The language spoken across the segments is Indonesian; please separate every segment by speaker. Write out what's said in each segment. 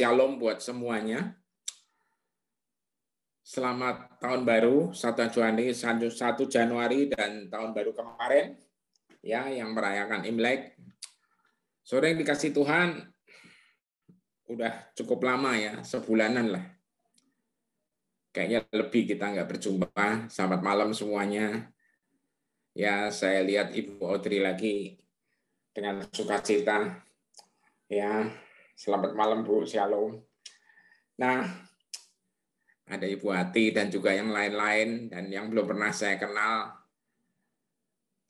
Speaker 1: Shalom buat semuanya. Selamat tahun baru 1 Januari dan tahun baru kemarin ya yang merayakan Imlek. Sore yang dikasih Tuhan, udah cukup lama ya, sebulanan lah. Kayaknya lebih kita nggak berjumpa. Selamat malam semuanya. Ya, saya lihat Ibu Audrey lagi dengan sukacita. Ya, selamat malam Bu, Shalom. Nah, ada Ibu Hati dan juga yang lain-lain dan yang belum pernah saya kenal.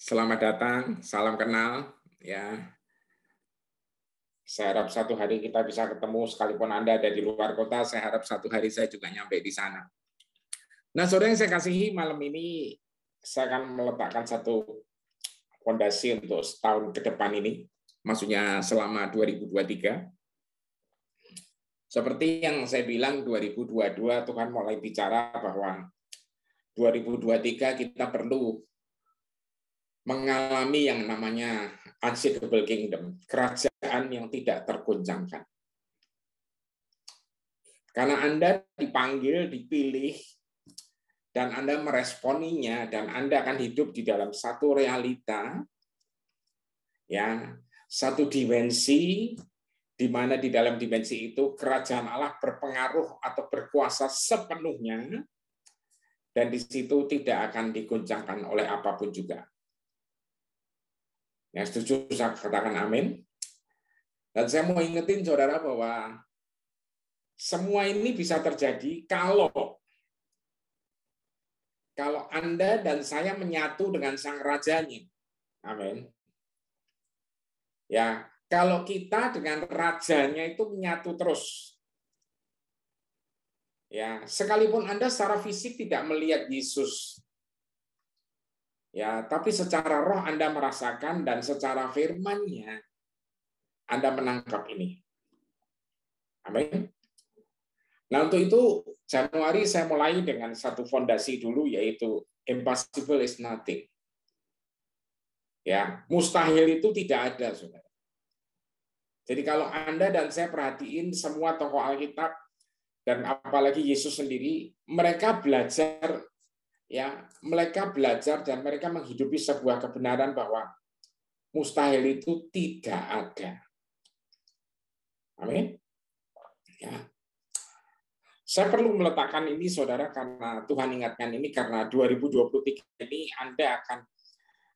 Speaker 1: Selamat datang, salam kenal. Ya, saya harap satu hari kita bisa ketemu sekalipun Anda ada di luar kota. Saya harap satu hari saya juga nyampe di sana. Nah, saudara yang saya kasihi, malam ini saya akan meletakkan satu fondasi untuk setahun ke depan ini, maksudnya selama 2023. Seperti yang saya bilang 2022 Tuhan mulai bicara bahwa 2023 kita perlu mengalami yang namanya unshakable kingdom, kerajaan yang tidak tergoncangkan. Karena Anda dipanggil, dipilih, dan Anda meresponinya, dan Anda akan hidup di dalam satu realita, ya, satu dimensi, di mana di dalam dimensi itu kerajaan Allah berpengaruh atau berkuasa sepenuhnya, dan di situ tidak akan digoncangkan oleh apapun juga. Yang setuju saya katakan amin. Dan saya mau ingetin saudara bahwa semua ini bisa terjadi kalau Anda dan saya menyatu dengan Sang Rajanya. Amin. Ya, kalau kita dengan rajanya itu menyatu terus. Ya, sekalipun Anda secara fisik tidak melihat Yesus, ya, tapi secara roh Anda merasakan dan secara firman-Nya Anda menangkap ini. Amin. Nah, untuk itu Januari saya mulai dengan satu fondasi dulu, yaitu impossible is nothing. Ya, mustahil itu tidak ada, saudara. Jadi kalau Anda dan saya perhatiin semua tokoh Alkitab dan apalagi Yesus sendiri, mereka belajar dan mereka menghidupi sebuah kebenaran bahwa mustahil itu tidak ada. Amin. Ya. Saya perlu meletakkan ini, saudara, karena Tuhan ingatkan ini, karena 2023 ini Anda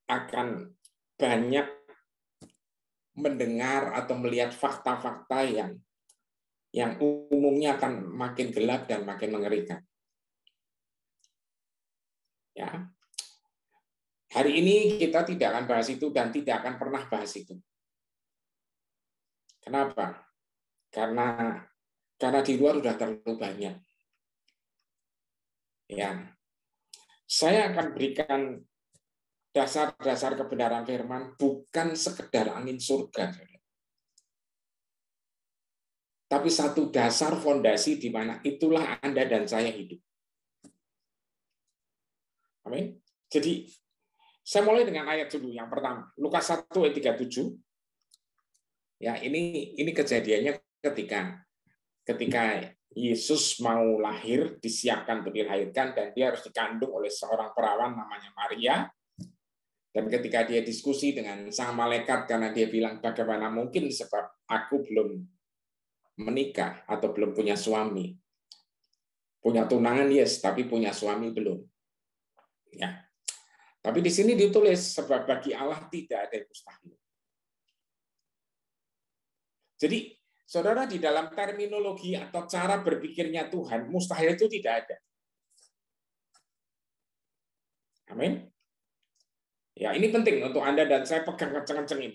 Speaker 1: akan banyak mendengar atau melihat fakta-fakta yang umumnya akan makin gelap dan makin mengerikan. Ya. Hari ini kita tidak akan bahas itu dan tidak akan pernah bahas itu. Kenapa? Karena di luar sudah terlalu banyak. Ya, saya akan berikan dasar-dasar kebenaran firman, bukan sekedar angin surga, tapi satu dasar fondasi di mana itulah Anda dan saya hidup. Amin. Jadi saya mulai dengan ayat dulu yang pertama, Lukas 1 ayat 37. Ya, ini kejadiannya ketika Yesus mau lahir, disiapkan untuk dilahirkan, dan dia harus dikandung oleh seorang perawan namanya Maria. Dan ketika dia diskusi dengan sang malaikat, karena dia bilang, bagaimana mungkin sebab aku belum menikah atau belum punya suami. Punya tunangan, yes, tapi punya suami belum. Ya. Tapi di sini ditulis, sebab bagi Allah tidak ada yang mustahil. Jadi, saudara, di dalam terminologi atau cara berpikirnya Tuhan, mustahil itu tidak ada. Amin. Ya, ini penting untuk Anda dan saya pegang kenceng-kenceng ini.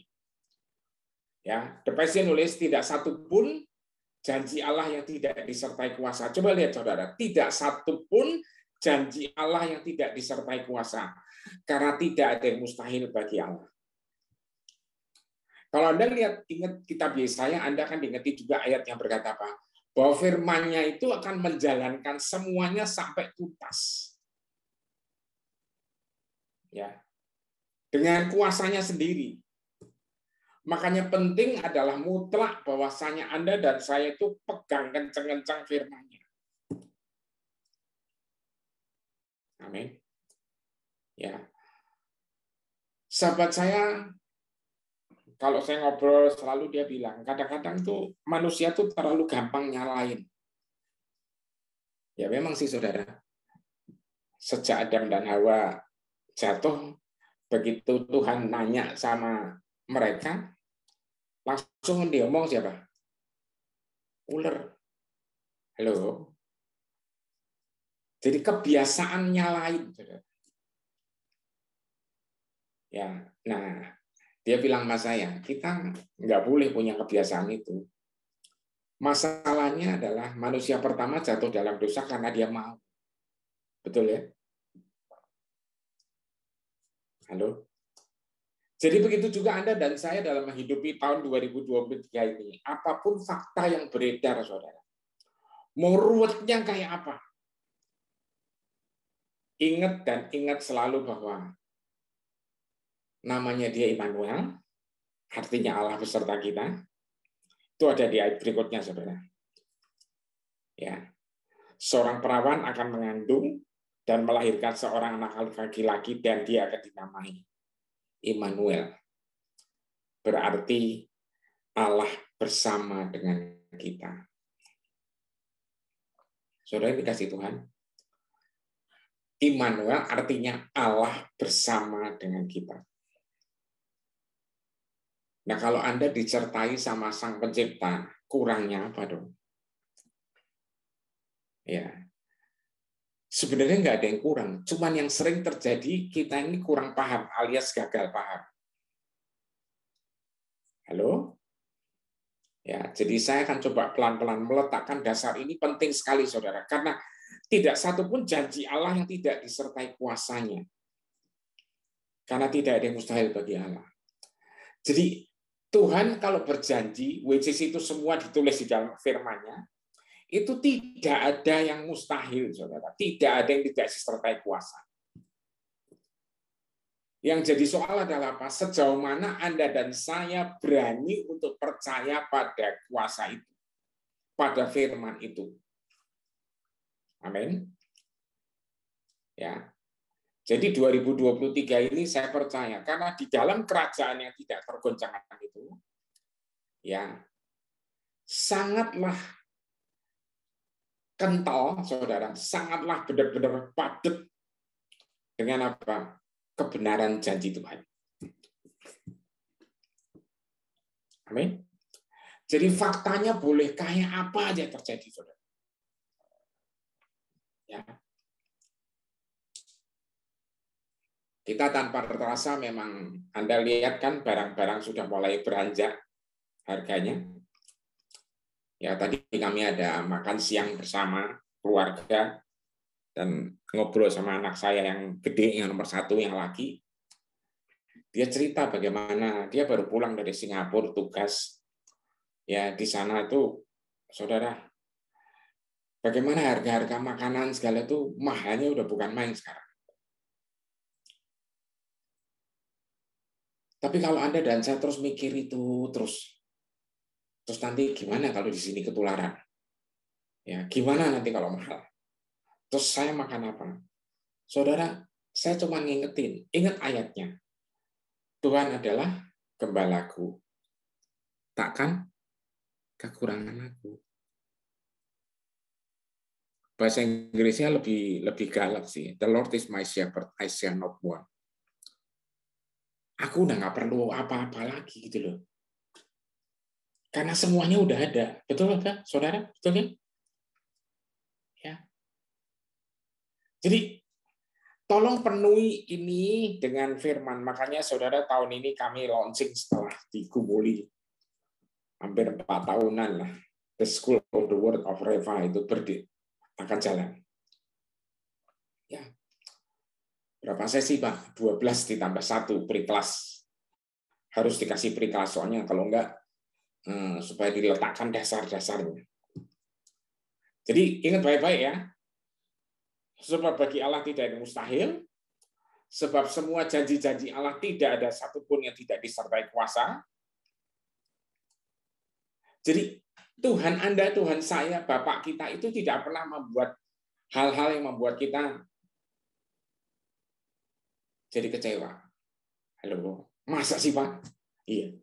Speaker 1: Ya, The Passion nulis, tidak satu pun janji Allah yang tidak disertai kuasa. Coba lihat saudara, tidak satu pun janji Allah yang tidak disertai kuasa. Karena tidak ada yang mustahil bagi Allah. Kalau Anda ingat kitab Yesaya, Anda akan diingati juga ayat yang berkata apa? Bahwa firman-Nya itu akan menjalankan semuanya sampai tuntas. Ya. Dengan kuasanya sendiri. Makanya penting adalah mutlak bahwasanya Anda dan saya itu pegang kencang-kencang firman-Nya. Amin. Ya. Sahabat saya, kalau saya ngobrol selalu dia bilang, kadang-kadang tuh manusia tuh terlalu gampang nyalain. Ya memang sih saudara. Sejak Adam dan Hawa jatuh, begitu Tuhan nanya sama mereka, langsung diomong siapa? Ular. Halo. Jadi kebiasaan nyalain, saudara. Ya, nah dia bilang sama saya, kita nggak boleh punya kebiasaan itu. Masalahnya adalah manusia pertama jatuh dalam dosa karena dia mau. Betul ya? Halo? Jadi begitu juga Anda dan saya dalam menghidupi tahun 2023 ini. Apapun fakta yang beredar, saudara. Mau ruwetnya kayak apa? Ingat dan ingat selalu bahwa namanya dia Immanuel, artinya Allah beserta kita. Itu ada di ayat berikutnya, saudara. Ya, seorang perawan akan mengandung dan melahirkan seorang anak laki-laki dan dia akan dinamai Immanuel. Berarti Allah bersama dengan kita. Saudara dikasih Tuhan. Immanuel artinya Allah bersama dengan kita. Nah, kalau Anda disertai sama Sang Pencipta, kurangnya apa dong? Ya, sebenarnya nggak ada yang kurang. Cuman yang sering terjadi, kita ini kurang paham alias gagal paham. Halo? Ya, jadi saya akan coba pelan-pelan meletakkan dasar ini penting sekali, saudara. Karena tidak satupun janji Allah yang tidak disertai kuasanya. Karena tidak ada yang mustahil bagi Allah. Jadi Tuhan kalau berjanji, which is itu semua ditulis di dalam firman-Nya, itu tidak ada yang mustahil, saudara. Tidak ada yang tidak disertai kuasa. Yang jadi soal adalah apa? Sejauh mana Anda dan saya berani untuk percaya pada kuasa itu, pada firman itu. Amin. Ya. Jadi 2023 ini saya percaya karena di dalam kerajaan yang tidak tergoncangkan itu, ya sangatlah kental, saudara, sangatlah benar-benar padat dengan apa? Kebenaran janji Tuhan. Amin. Jadi faktanya boleh kayak apa aja terjadi, saudara. Ya. Kita tanpa terasa memang Anda lihat kan barang-barang sudah mulai beranjak harganya. Ya tadi kami ada makan siang bersama keluarga dan ngobrol sama anak saya yang gede, yang nomor 1, yang laki. Dia cerita bagaimana dia baru pulang dari Singapura tugas. Ya di sana itu, saudara, bagaimana harga-harga makanan segala itu mahalnya udah bukan main sekarang. Tapi kalau Anda dan saya terus mikir itu terus nanti gimana kalau di sini ketularan? Ya, gimana nanti kalau mahal? Terus saya makan apa? Saudara, saya cuma ngingetin, ingat ayatnya. Tuhan adalah gembalaku. Takkan kekurangan aku. Bahasa Inggrisnya lebih galak sih. The Lord is my shepherd, I shall not want. Aku udah nggak perlu apa-apa lagi gitu loh. Karena semuanya udah ada. Betul nggak, saudara? Betul kan? Ya. Jadi tolong penuhi ini dengan firman. Makanya saudara tahun ini kami launching setelah digumuli hampir 4 tahunan lah. The School of the Word of Reva itu akan jalan. Ya. Berapa sesi, Pak? 12 ditambah 1 pre-class. Harus dikasih pre-class soalnya kalau enggak supaya diletakkan dasar-dasarnya. Jadi ingat baik-baik ya. Sebab bagi Allah tidak ada mustahil, sebab semua janji-janji Allah tidak ada satupun yang tidak disertai kuasa, Jadi Tuhan Anda, Tuhan saya, Bapak kita itu tidak pernah membuat hal-hal yang membuat kita jadi kecewa. Halo, masa sih Pak? Iya.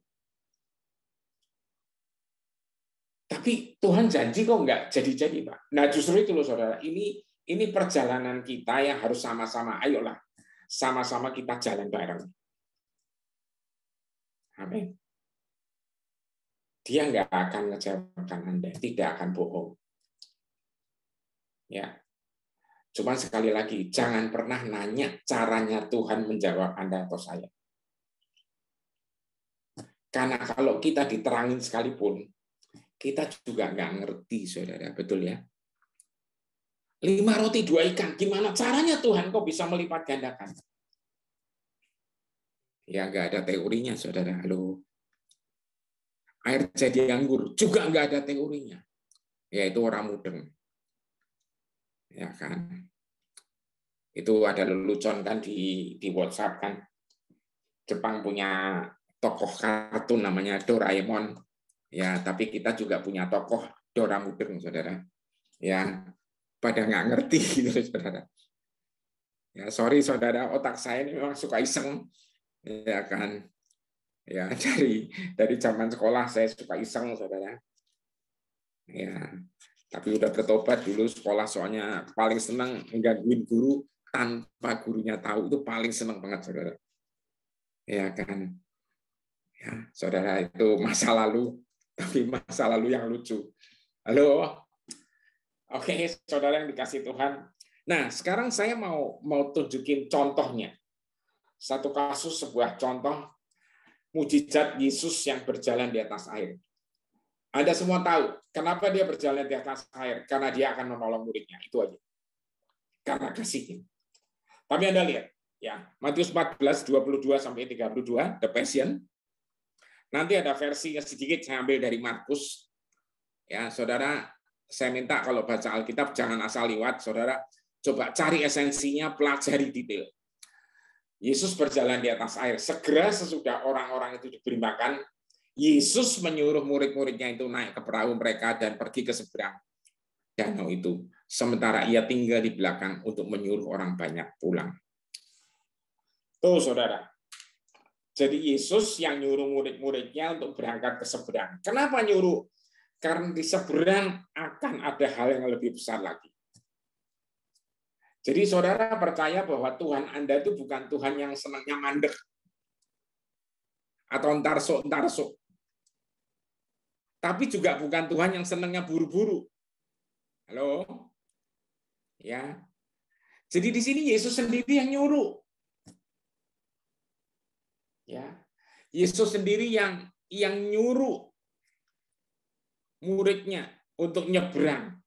Speaker 1: Tapi Tuhan janji kok nggak jadi-jadi Pak. Nah justru itu loh saudara, ini perjalanan kita yang harus sama-sama, ayolah, sama-sama kita jalan bareng. Amin. Dia nggak akan ngecewakan Anda, tidak akan bohong. Ya, cuman sekali lagi, jangan pernah nanya caranya Tuhan menjawab Anda atau saya. Karena kalau kita diterangin sekalipun, kita juga nggak ngerti, saudara, betul ya? 5 roti 2 ikan, gimana caranya Tuhan kok bisa melipat gandakan? Ya nggak ada teorinya, saudara. Halo. Air jadi anggur juga nggak ada teorinya, yaitu orang mudeng, ya kan? Itu ada lelucon kan di WhatsApp kan, Jepang punya tokoh kartun namanya Doraemon, ya tapi kita juga punya tokoh Dora mudeng, saudara, ya pada nggak ngerti gitu, saudara. Ya sorry saudara, otak saya ini memang suka iseng, ya kan? Ya dari zaman sekolah saya suka iseng, saudara. Ya, tapi udah bertobat dulu sekolah soalnya paling senang menggangguin guru tanpa gurunya tahu, itu paling senang banget, saudara. Ya kan? Ya, saudara, itu masa lalu, tapi masa lalu yang lucu. Halo. Oke, saudara yang dikasih Tuhan. Nah, sekarang saya mau tunjukin contohnya. Satu kasus, sebuah contoh mujizat Yesus yang berjalan di atas air. Anda semua tahu kenapa dia berjalan di atas air? Karena dia akan menolong muridnya. Itu aja. Karena kasihnya. Tapi Anda lihat, ya, Matius 14, 22 sampai 32, The Passion. Nanti ada versinya sedikit saya ambil dari Markus. Ya, saudara, saya minta kalau baca Alkitab jangan asal liwat, saudara. Coba cari esensinya, pelajari detail. Yesus berjalan di atas air. Segera sesudah orang-orang itu diberi makan, Yesus menyuruh murid-muridnya itu naik ke perahu mereka dan pergi ke seberang danau itu. Sementara ia tinggal di belakang untuk menyuruh orang banyak pulang. Tuh, saudara. Jadi Yesus yang nyuruh murid-muridnya untuk berangkat ke seberang. Kenapa nyuruh? Karena di seberang akan ada hal yang lebih besar lagi. Jadi saudara percaya bahwa Tuhan Anda itu bukan Tuhan yang senangnya mandek atau entar-sok. Tapi juga bukan Tuhan yang senangnya buru-buru. Halo? Ya. Jadi di sini Yesus sendiri yang nyuruh. Ya. Yesus sendiri yang nyuruh muridnya untuk nyebrang.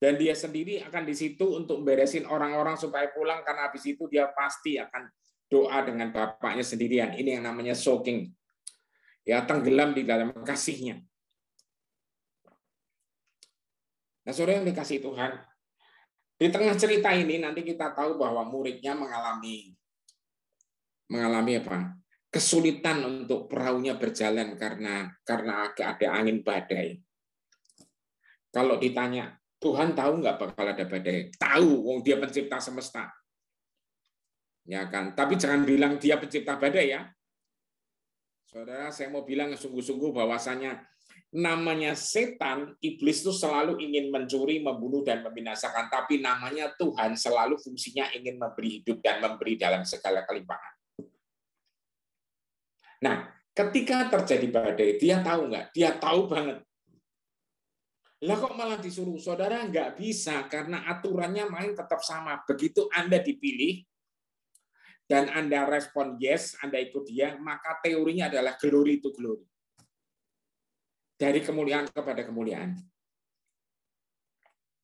Speaker 1: Dan dia sendiri akan di situ untuk beresin orang-orang supaya pulang, karena habis itu dia pasti akan doa dengan Bapaknya sendirian. Ini yang namanya soaking. Ya, tenggelam di dalam kasihnya. Nah, saudara yang dikasih Tuhan, di tengah cerita ini nanti kita tahu bahwa muridnya mengalami apa? Kesulitan untuk perahunya berjalan karena ada angin badai. Kalau ditanya, Tuhan tahu nggak bakal ada badai? Tahu, wong dia pencipta semesta. Ya kan? Tapi jangan bilang dia pencipta badai ya. Saudara, saya mau bilang sungguh-sungguh bahwasanya namanya setan, iblis itu selalu ingin mencuri, membunuh, dan membinasakan. Tapi namanya Tuhan selalu fungsinya ingin memberi hidup dan memberi dalam segala kelimpahan. Nah, ketika terjadi badai, dia tahu nggak? Dia tahu banget. Lah kok malah disuruh? Saudara, nggak bisa, karena aturannya main tetap sama. Begitu Anda dipilih, dan Anda respon yes, Anda ikut dia, maka teorinya adalah glory to glory. Dari kemuliaan kepada kemuliaan.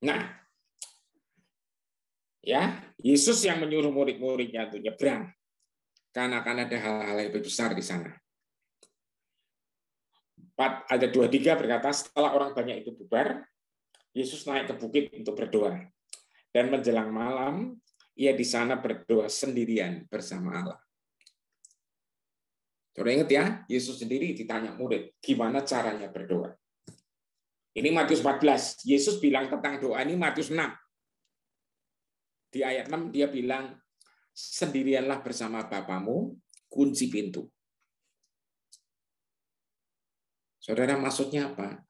Speaker 1: Nah, ya, Yesus yang menyuruh murid-muridnya untuk nyebrang. Karena akan ada hal-hal yang lebih besar di sana. 4 ayat 23 berkata, setelah orang banyak itu bubar, Yesus naik ke bukit untuk berdoa. Dan menjelang malam, ia di sana berdoa sendirian bersama Allah. Saudara ingat ya, Yesus sendiri ditanya murid, gimana caranya berdoa? Ini Matius 14. Yesus bilang tentang doa ini Matius 6. Di ayat 6 dia bilang, sendirianlah bersama Bapamu, kunci pintu. Saudara, maksudnya apa?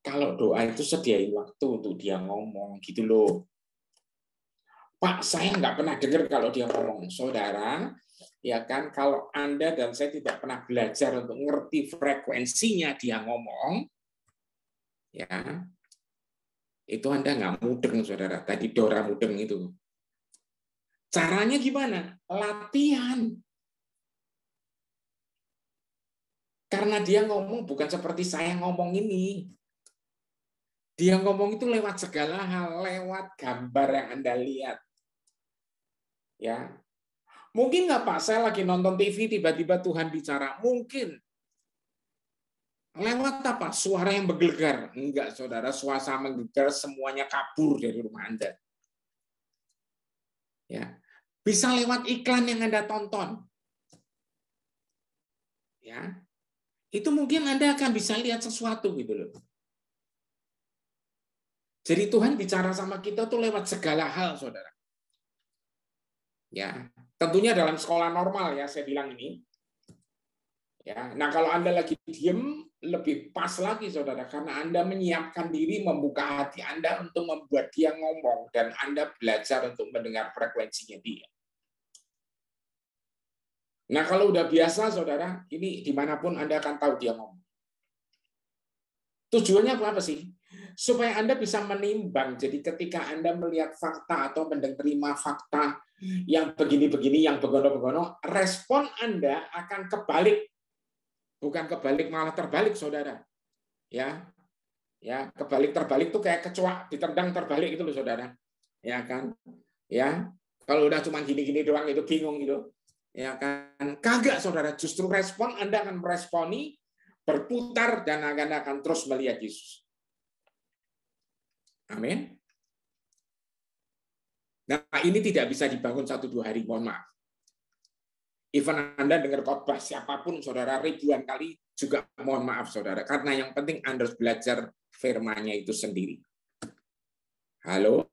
Speaker 1: Kalau doa itu sediain waktu untuk dia ngomong, gitu loh. Pak, saya nggak pernah dengar kalau dia ngomong. Saudara, ya kan, kalau Anda dan saya tidak pernah belajar untuk ngerti frekuensinya dia ngomong, ya, itu Anda nggak mudeng, saudara. Tadi Dora mudeng itu. Caranya gimana? Latihan. Karena dia ngomong bukan seperti saya ngomong ini. Dia ngomong itu lewat segala hal, lewat gambar yang Anda lihat. Ya, mungkin nggak Pak, saya lagi nonton TV, tiba-tiba Tuhan bicara. Mungkin. Lewat apa? Suara yang bergelegar. Enggak, saudara. Suasana menggelegar, semuanya kabur dari rumah Anda. Ya, bisa lewat iklan yang Anda tonton. Ya, itu mungkin Anda akan bisa lihat sesuatu gitu loh. Jadi Tuhan bicara sama kita tuh lewat segala hal, saudara. Ya, tentunya dalam sekolah normal ya, saya bilang ini. Ya, nah kalau Anda lagi diem, lebih pas lagi, saudara, karena Anda menyiapkan diri, membuka hati Anda untuk membuat dia ngomong, dan Anda belajar untuk mendengar frekuensinya dia. Nah kalau udah biasa, saudara, ini dimanapun Anda akan tahu dia ngomong. Tujuannya apa sih? Supaya Anda bisa menimbang. Jadi ketika Anda melihat fakta atau menerima fakta yang begini-begini, yang begono-begono, respon Anda akan kebalik. Bukan kebalik, malah terbalik, saudara. Ya, kebalik terbalik tuh kayak kecoa ditendang terbalik itu loh, saudara. Ya kan? Ya, kalau udah cuma gini-gini doang itu bingung gitu. Ya kan? Kagak, saudara. Justru respon Anda akan meresponi, berputar, dan akan terus melihat Yesus. Amin. Nah, ini tidak bisa dibangun 1-2 hari, mohon maaf. Even Anda dengar khotbah siapapun, saudara, ribuan kali, juga mohon maaf, saudara. Karena yang penting Anda harus belajar firman-Nya itu sendiri. Halo?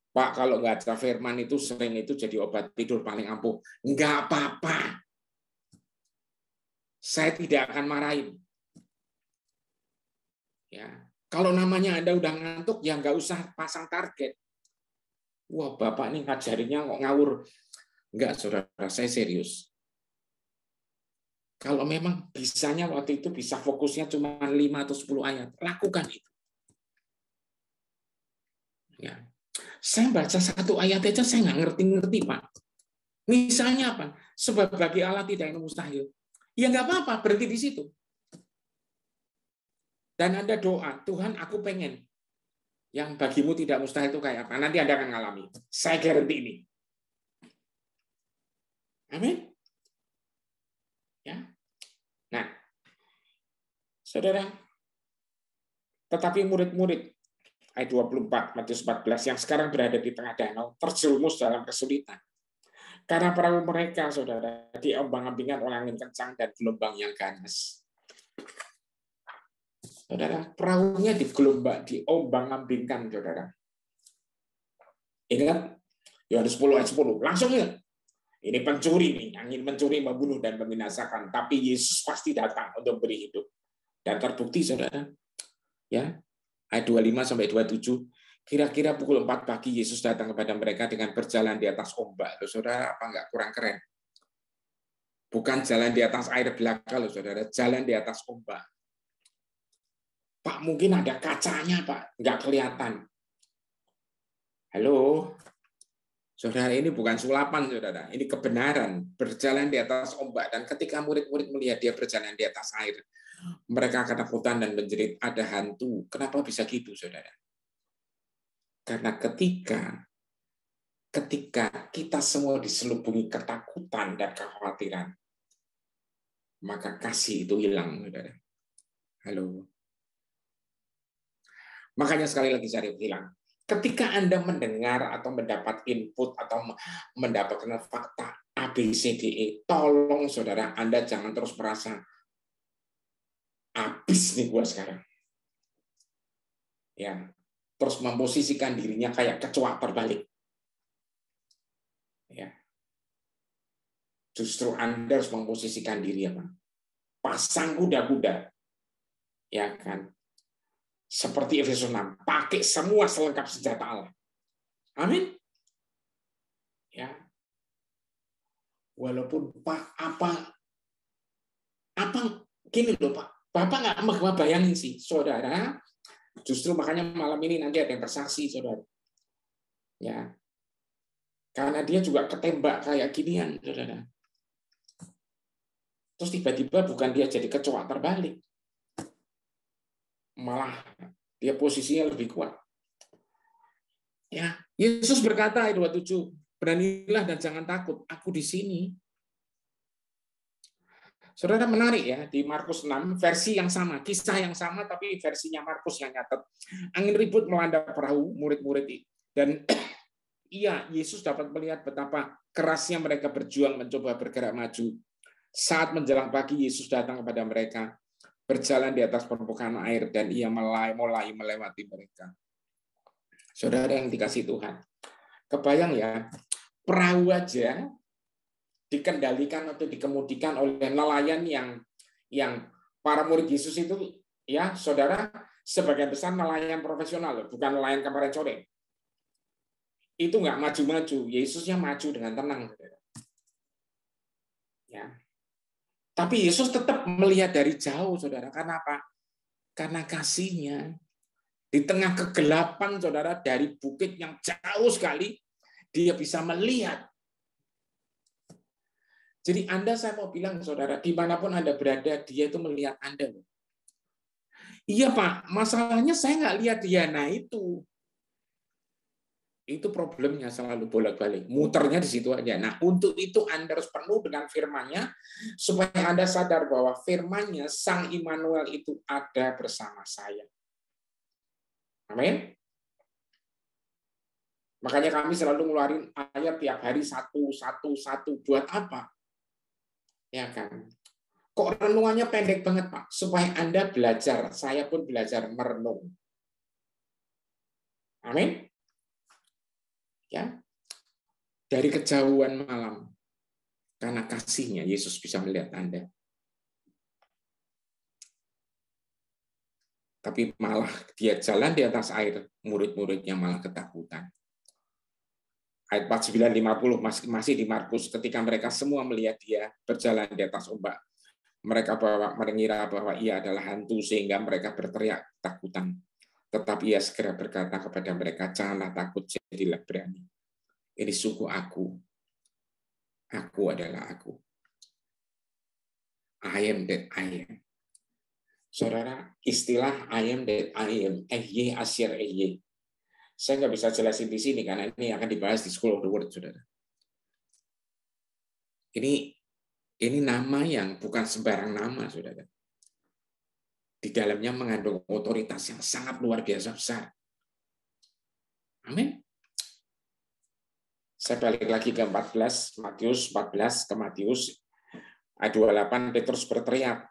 Speaker 1: Pak, kalau nggak ada firman itu sering itu jadi obat tidur paling ampuh. Nggak apa-apa. Saya tidak akan marahin. Ya, kalau namanya Anda udah ngantuk, ya nggak usah pasang target. Wah, Bapak ini ngajarinya kok ngawur. Enggak, saudara, saya serius. Kalau memang bisanya waktu itu bisa fokusnya cuma 5 atau 10 ayat, lakukan itu. Ya. Saya baca 1 ayat aja saya nggak ngerti-ngerti, Pak. Misalnya apa? Sebab bagi Allah tidak ada mustahil. Ya nggak apa-apa, berhenti di situ. Dan Anda doa, Tuhan aku pengen. Yang bagimu tidak mustahil itu kayak apa? Nanti Anda akan ngalami. Saya garanti ini. Amin. Ya. Nah, saudara, tetapi murid-murid ayat 24, Matius 14, yang sekarang berada di tengah danau, terjerumus dalam kesulitan. Karena perahu mereka, saudara, diombang-ambingkan oleh angin kencang dan gelombang yang ganas. Saudara, perahunya diombang-ambingkan, saudara. Ingat, Yohanes 10 ayat 10. Langsung ingat. Ini pencuri nih, angin mencuri, membunuh, dan membinasakan. Tapi Yesus pasti datang untuk beri hidup. Dan terbukti, saudara, ya, ayat 25-27, kira-kira pukul 4 pagi Yesus datang kepada mereka dengan berjalan di atas ombak. Loh, saudara, apa enggak kurang keren? Bukan jalan di atas air belaka, loh, saudara, jalan di atas ombak. Pak, mungkin ada kacanya, Pak, enggak kelihatan. Halo, saudara, ini bukan sulapan, saudara, ini kebenaran, berjalan di atas ombak. Dan ketika murid-murid melihat dia berjalan di atas air, mereka ketakutan dan menjerit, ada hantu. Kenapa bisa gitu, saudara? Karena ketika kita semua diselubungi ketakutan dan kekhawatiran, maka kasih itu hilang, saudara. Halo. Makanya sekali lagi saya bilang, Ketika Anda mendengar atau mendapat input atau mendapatkan fakta A, B, C, D, E, tolong saudara, Anda jangan terus merasa habis nih gua sekarang. Ya, terus memposisikan dirinya kayak kecoa terbalik. Ya. Justru Anda harus memposisikan diri apa? Pasang kuda-kuda. Ya kan? Seperti Efesus 6, pakai semua selengkap senjata Allah. Amin. Ya. Walaupun Pak apa gini loh Pak. Bapak nggak bayangin sih, saudara. Justru makanya malam ini nanti ada yang bersaksi, saudara. Ya. Karena dia juga ketembak kayak ginian, saudara. Terus tiba-tiba bukan dia jadi kecoa terbalik. Malah dia posisinya lebih kuat. Ya, Yesus berkata ayat 27, beranilah dan jangan takut, aku di sini. Saudara, menarik ya, di Markus 6, versi yang sama, kisah yang sama, tapi versinya Markus yang nyatet. Angin ribut melanda perahu murid-murid itu. Dan iya, Yesus dapat melihat betapa kerasnya mereka berjuang mencoba bergerak maju. Saat menjelang pagi, Yesus datang kepada mereka, berjalan di atas permukaan air, dan ia mulai melewati mereka. Saudara yang dikasih Tuhan, kebayang ya, perahu aja dikendalikan atau dikemudikan oleh nelayan yang para murid Yesus itu, ya saudara, sebagian besar nelayan profesional, bukan nelayan kemarin sore. Itu nggak maju-maju, Yesusnya maju dengan tenang, saudara. Ya. Tapi Yesus tetap melihat dari jauh, saudara. Karena apa? Karena kasihnya. Di tengah kegelapan, saudara, dari bukit yang jauh sekali, dia bisa melihat. Jadi saya mau bilang, saudara, dimanapun Anda berada, dia itu melihat Anda. Iya Pak, masalahnya saya nggak lihat dia. Nah itu problemnya selalu bolak-balik. Muternya di situ aja. Nah untuk itu Anda harus penuh dengan firman-Nya, supaya Anda sadar bahwa firman-Nya, Sang Immanuel itu ada bersama saya. Amin. Makanya kami selalu ngeluarin ayat tiap hari satu. Buat apa? Ya kan? Kok renungannya pendek banget, Pak? Supaya Anda belajar, saya pun belajar merenung. Amin. Ya. Dari kejauhan malam, karena kasihnya Yesus bisa melihat Anda. Tapi malah dia jalan di atas air, murid-muridnya malah ketakutan. Ayat 49-50 masih di Markus, ketika mereka semua melihat dia berjalan di atas ombak, mereka mengira bahwa ia adalah hantu sehingga mereka berteriak ketakutan. Tetapi ia segera berkata kepada mereka, janganlah takut, jadilah berani. Ini sungguh aku. Aku adalah aku. I am that I am. Saudara, istilah I am that I am, EY, Asyir EY. Saya nggak bisa jelasin di sini karena ini akan dibahas di School of the Word, saudara. Ini nama yang bukan sembarang nama, saudara. Di dalamnya mengandung otoritas yang sangat luar biasa besar. Amin. Saya balik lagi ke 14, Matius 14 ke Matius ayat 28, Petrus berteriak,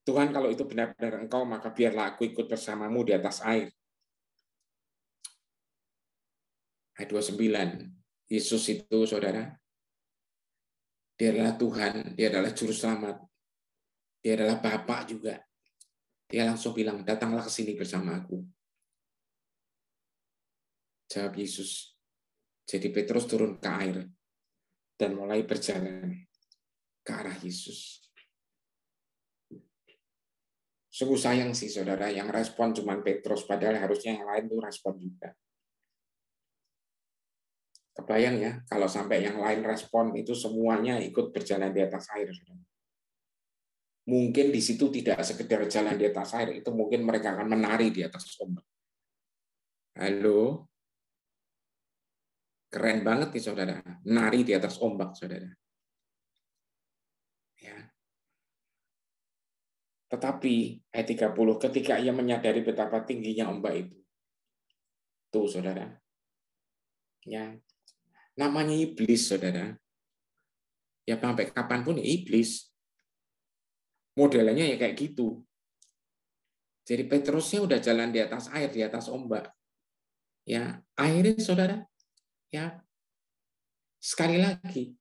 Speaker 1: Tuhan kalau itu benar-benar Engkau, maka biarlah aku ikut bersamamu di atas air. Ayat 29, Yesus itu, saudara, dia adalah Tuhan, dia adalah Juru Selamat, dia adalah Bapa juga. Dia langsung bilang, datanglah ke sini bersama aku. Jawab Yesus. Jadi Petrus turun ke air dan mulai berjalan ke arah Yesus. Sungguh sayang sih, saudara, yang respon cuma Petrus, padahal harusnya yang lain tuh respon juga. Kebayang ya, kalau sampai yang lain respon, itu semuanya ikut berjalan di atas air. Mungkin di situ tidak sekedar jalan di atas air, itu mungkin mereka akan menari di atas ombak. Halo? Keren banget nih, saudara. Nari di atas ombak, saudara. Ya. Tetapi ayat 30, ketika ia menyadari betapa tingginya ombak itu, Tuh, saudara. Ya, namanya iblis, saudara. Ya sampai kapanpun iblis. Modelnya ya kayak gitu. Jadi Petrusnya udah jalan di atas air, di atas ombak. Ya, akhirnya saudara, ya sekali lagi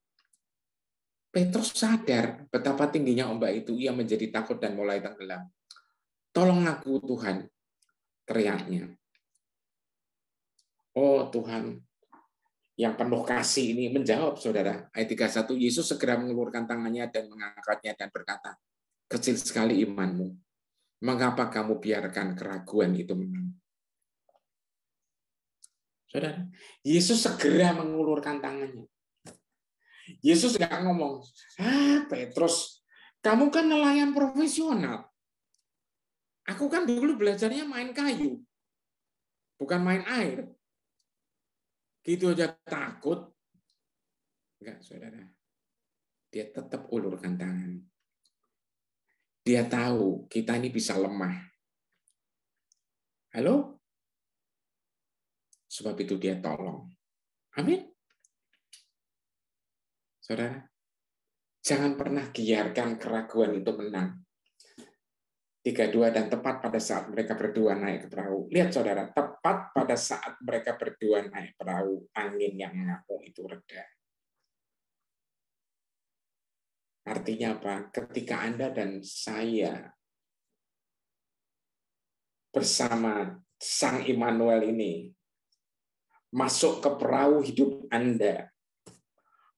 Speaker 1: Petrus sadar betapa tingginya ombak itu, ia menjadi takut dan mulai tenggelam. Tolong aku Tuhan, teriaknya. Oh Tuhan, yang penuh kasih ini menjawab, saudara. Ayat 31, Yesus segera mengulurkan tangannya dan mengangkatnya dan berkata, kecil sekali imanmu. Mengapa kamu biarkan keraguan itu menang? Saudara, Yesus segera mengulurkan tangannya. Yesus nggak ngomong, Petrus, kamu kan nelayan profesional. Aku kan dulu belajarnya main kayu, bukan main air. Gitu aja takut. Enggak, saudara. Dia tetap ulurkan tangan. Dia tahu kita ini bisa lemah. Halo? Sebab itu dia tolong. Amin. Saudara, jangan pernah biarkan keraguan itu menang. 32 dan tepat pada saat mereka berdua naik ke perahu. Lihat saudara, tepat pada saat mereka berdua naik perahu, angin yang mengamuk itu reda. Artinya apa? Ketika Anda dan saya bersama Sang Immanuel ini masuk ke perahu hidup Anda,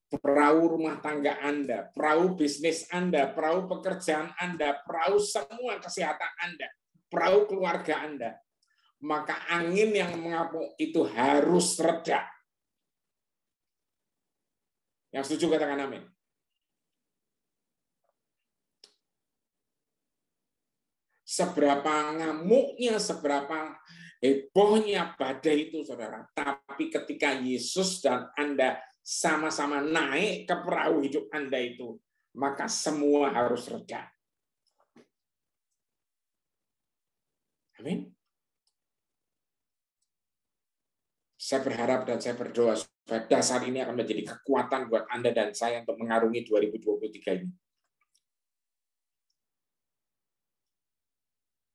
Speaker 1: perahu rumah tangga Anda, perahu bisnis Anda, perahu pekerjaan Anda, perahu semua kesehatan Anda, perahu keluarga Anda, maka angin yang mengamuk itu harus reda. Yang setuju katakan amin. Seberapa ngamuknya, seberapa hebohnya badai itu, saudara. Tapi ketika Yesus dan Anda sama-sama naik ke perahu hidup Anda itu, maka semua harus reda. Amin. Saya berharap dan saya berdoa supaya dasar ini akan menjadi kekuatan buat Anda dan saya untuk mengarungi 2023 ini.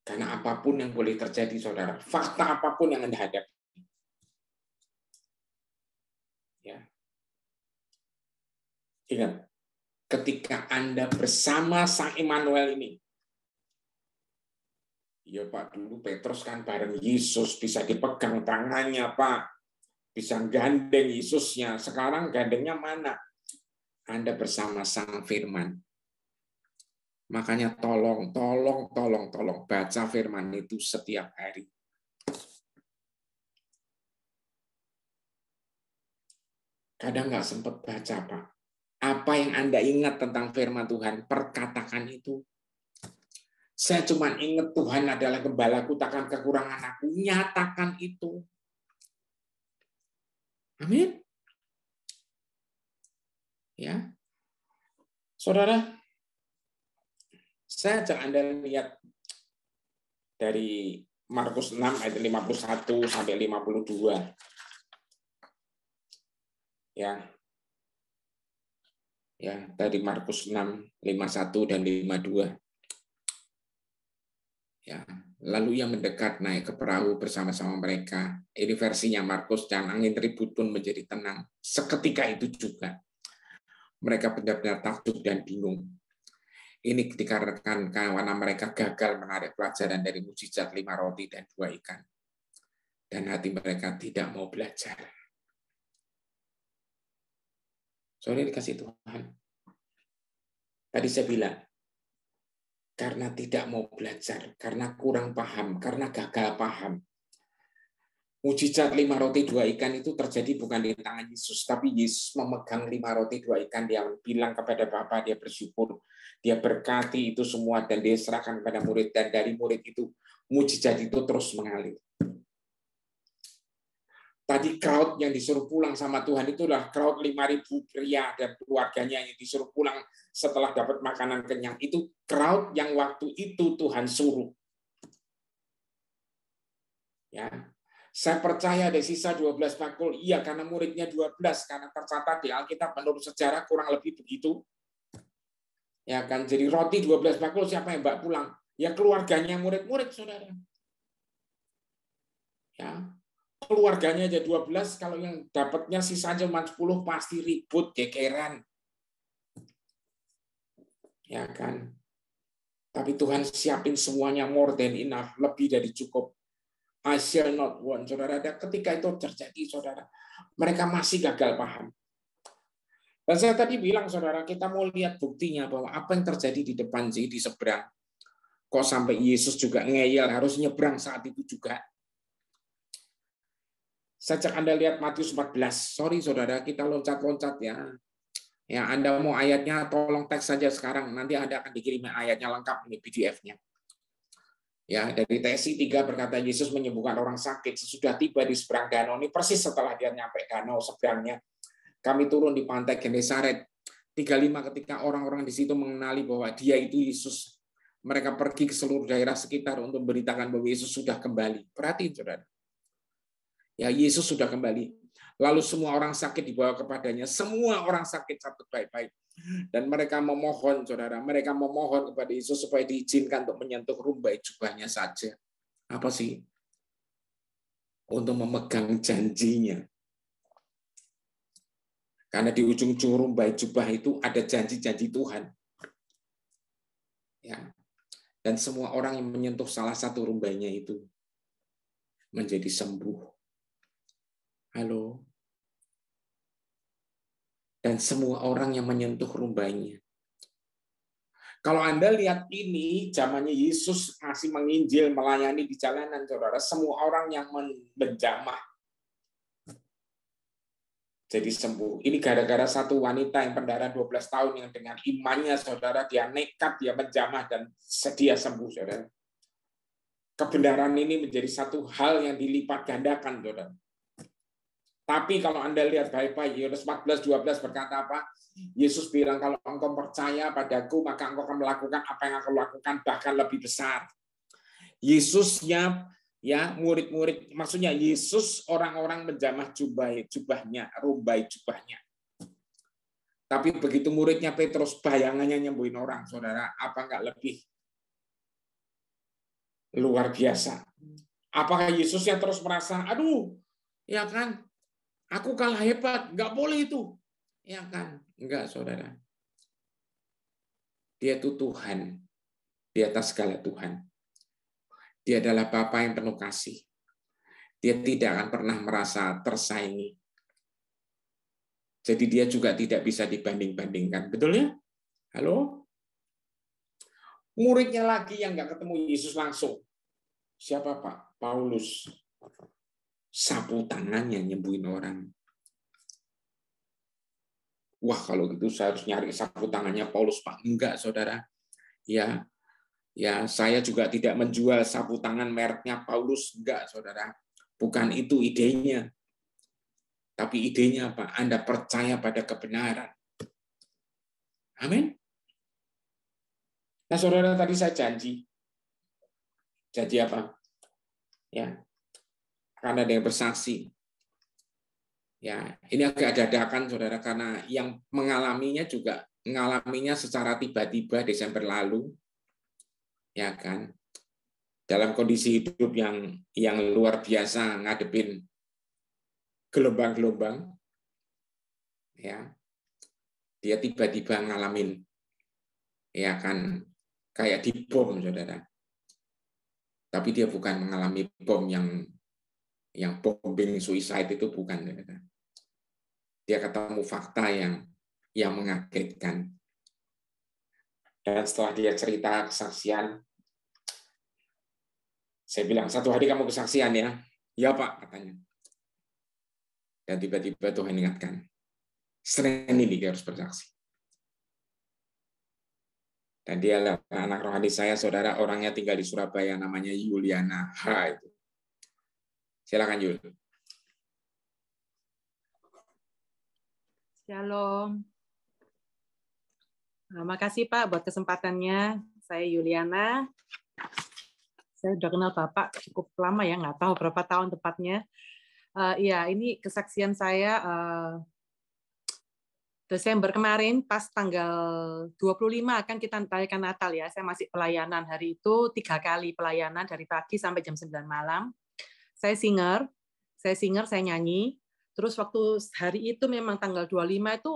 Speaker 1: Karena apapun yang boleh terjadi, saudara, fakta apapun yang Anda hadapi, ya, ingat, ketika Anda bersama Sang Immanuel ini, ya Pak, dulu Petrus kan bareng Yesus, bisa dipegang tangannya Pak, bisa gandeng Yesusnya, sekarang gandengnya mana? Anda bersama Sang Firman. Makanya tolong baca firman itu setiap hari. Kadang nggak sempat baca, Pak. Apa yang Anda ingat tentang firman Tuhan, perkatakan itu. Saya cuma ingat Tuhan adalah gembalaku, takkan kekurangan aku. Nyatakan itu. Amin. Ya. Saudara, saya ajak Anda lihat dari Markus 6 ayat 51 sampai 52. Ya. Ya, dari Markus 6 51 dan 52. Ya, lalu ia mendekat naik ke perahu bersama-sama mereka. Ini versinya Markus, dan angin ribut pun menjadi tenang. Seketika itu juga mereka benar-benar takjub dan bingung. Ini ketika rekan kawan mereka gagal menarik pelajaran dari mukjizat 5 roti dan 2 ikan. Dan hati mereka tidak mau belajar. Soalnya dikasih Tuhan. Tadi saya bilang, karena tidak mau belajar, karena kurang paham, karena gagal paham. Mujizat 5 roti 2 ikan itu terjadi bukan di tangan Yesus, tapi Yesus memegang 5 roti 2 ikan, dia bilang kepada Bapa, dia bersyukur, dia berkati itu semua, dan dia serahkan kepada murid, dan dari murid itu, mujizat itu terus mengalir. Tadi crowd yang disuruh pulang sama Tuhan itu adalah crowd 5.000 pria dan keluarganya yang disuruh pulang setelah dapat makanan kenyang. Itu crowd yang waktu itu Tuhan suruh. Ya. Saya percaya ada sisa 12 bakul. Iya, karena muridnya 12, karena tercatat di Alkitab menurut sejarah kurang lebih begitu. Ya kan, jadi roti 12 bakul siapa yang bawa pulang? Ya keluarganya murid-murid, saudara. Ya, keluarganya aja 12, kalau yang dapatnya sisa cuma 10 pasti ribut, gegeran. Ya kan. Tapi Tuhan siapin semuanya more than enough, lebih dari cukup. I shall not want, saudara. Dan ketika itu terjadi, saudara, mereka masih gagal paham. Dan saya tadi bilang, saudara, kita mau lihat buktinya bahwa apa yang terjadi di depan sih, di seberang. Kok sampai Yesus juga ngeyel, harus nyebrang saat itu juga. Sejak Anda lihat Matius 14, sorry saudara, kita loncat-loncat ya. Ya, Anda mau ayatnya, tolong teks saja sekarang. Nanti Anda akan dikirim ayatnya lengkap, ini PDF-nya. Ya, dari TSI 3 berkata Yesus menyembuhkan orang sakit sesudah tiba di seberang danau. Ini persis setelah dia nyampe danau seberangnya. Kami turun di pantai Genesaret. 35 ketika orang-orang di situ mengenali bahwa dia itu Yesus. Mereka pergi ke seluruh daerah sekitar untuk memberitakan bahwa Yesus sudah kembali. Perhatiin, saudara. Ya, Yesus sudah kembali. Lalu semua orang sakit dibawa kepadanya. Semua orang sakit satu baik-baik. Dan mereka memohon, saudara, mereka memohon kepada Yesus supaya diizinkan untuk menyentuh rumbai jubahnya saja. Apa sih? Untuk memegang janjinya. Karena di ujung-ujung rumbai jubah itu ada janji-janji Tuhan. Ya. Dan semua orang yang menyentuh salah satu rumbainya itu menjadi sembuh. Halo. Dan semua orang yang menyentuh rumbainya. Kalau Anda lihat ini, zamannya Yesus masih menginjil, melayani di jalanan, saudara. Semua orang yang menjamah jadi sembuh. Ini gara-gara satu wanita yang pendarahan 12 tahun yang dengan imannya, saudara, dia nekat, dia menjamah dan sedia sembuh, saudara. Kebenaran ini menjadi satu hal yang dilipat gandakan, saudara. Tapi kalau Anda lihat baik-baik, Yohanes 14:12 berkata apa? Yesus bilang, kalau engkau percaya padaku, maka engkau akan melakukan apa yang aku lakukan, bahkan lebih besar. Yesusnya, ya murid-murid, maksudnya Yesus orang-orang menjamah jubahnya, rumbai jubahnya. Tapi begitu muridnya Petrus, bayangannya nyembuhin orang, saudara, apa enggak lebih luar biasa? Apakah Yesusnya terus merasa, aduh, ya kan, aku kalah hebat, nggak boleh itu. Ya kan? Enggak, saudara. Dia itu Tuhan. Di atas segala Tuhan. Dia adalah Bapa yang penuh kasih. Dia tidak akan pernah merasa tersaingi. Jadi dia juga tidak bisa dibanding-bandingkan. Betul ya? Halo? Muridnya lagi yang nggak ketemu Yesus langsung. Siapa Pak? Paulus. Sapu tangannya nyembuhin orang. Wah, kalau gitu saya harus nyari sapu tangannya Paulus, Pak. Enggak, saudara. Ya, saya juga tidak menjual sapu tangan mereknya Paulus. Enggak, saudara. Bukan itu idenya. Tapi idenya apa? Anda percaya pada kebenaran. Amin. Nah, saudara, tadi saya janji. Janji apa? Ya, karena ada yang bersaksi. Ya, ini agak dadakan, saudara, karena yang mengalaminya juga mengalaminya secara tiba-tiba Desember lalu, ya kan, dalam kondisi hidup yang luar biasa, ngadepin gelombang-gelombang, ya, dia tiba-tiba ngalamin, ya kan, kayak dibom, saudara. Tapi dia bukan mengalami bom yang bombing suicide itu bukan, saudara. Dia ketemu fakta yang mengagetkan. Dan setelah dia cerita kesaksian, saya bilang, 1 hari kamu kesaksian ya? Ya Pak, katanya. Dan tiba-tiba Tuhan ingatkan, Senin ini dia harus bersaksi. Dan dia adalah anak rohani saya, saudara, orangnya tinggal di Surabaya, namanya Yuliana H. Itu. Silakan Yul.
Speaker 2: Shalom. Terima kasih Pak buat kesempatannya. Saya Yuliana. Saya udah kenal Bapak cukup lama ya, nggak tahu berapa tahun tepatnya. Iya, ini kesaksian saya Desember kemarin, pas tanggal 25 kan kita merayakan Natal ya. Saya masih pelayanan hari itu 3 kali pelayanan dari pagi sampai jam 9 malam. Saya singer, saya nyanyi. Terus waktu hari itu memang tanggal 25 itu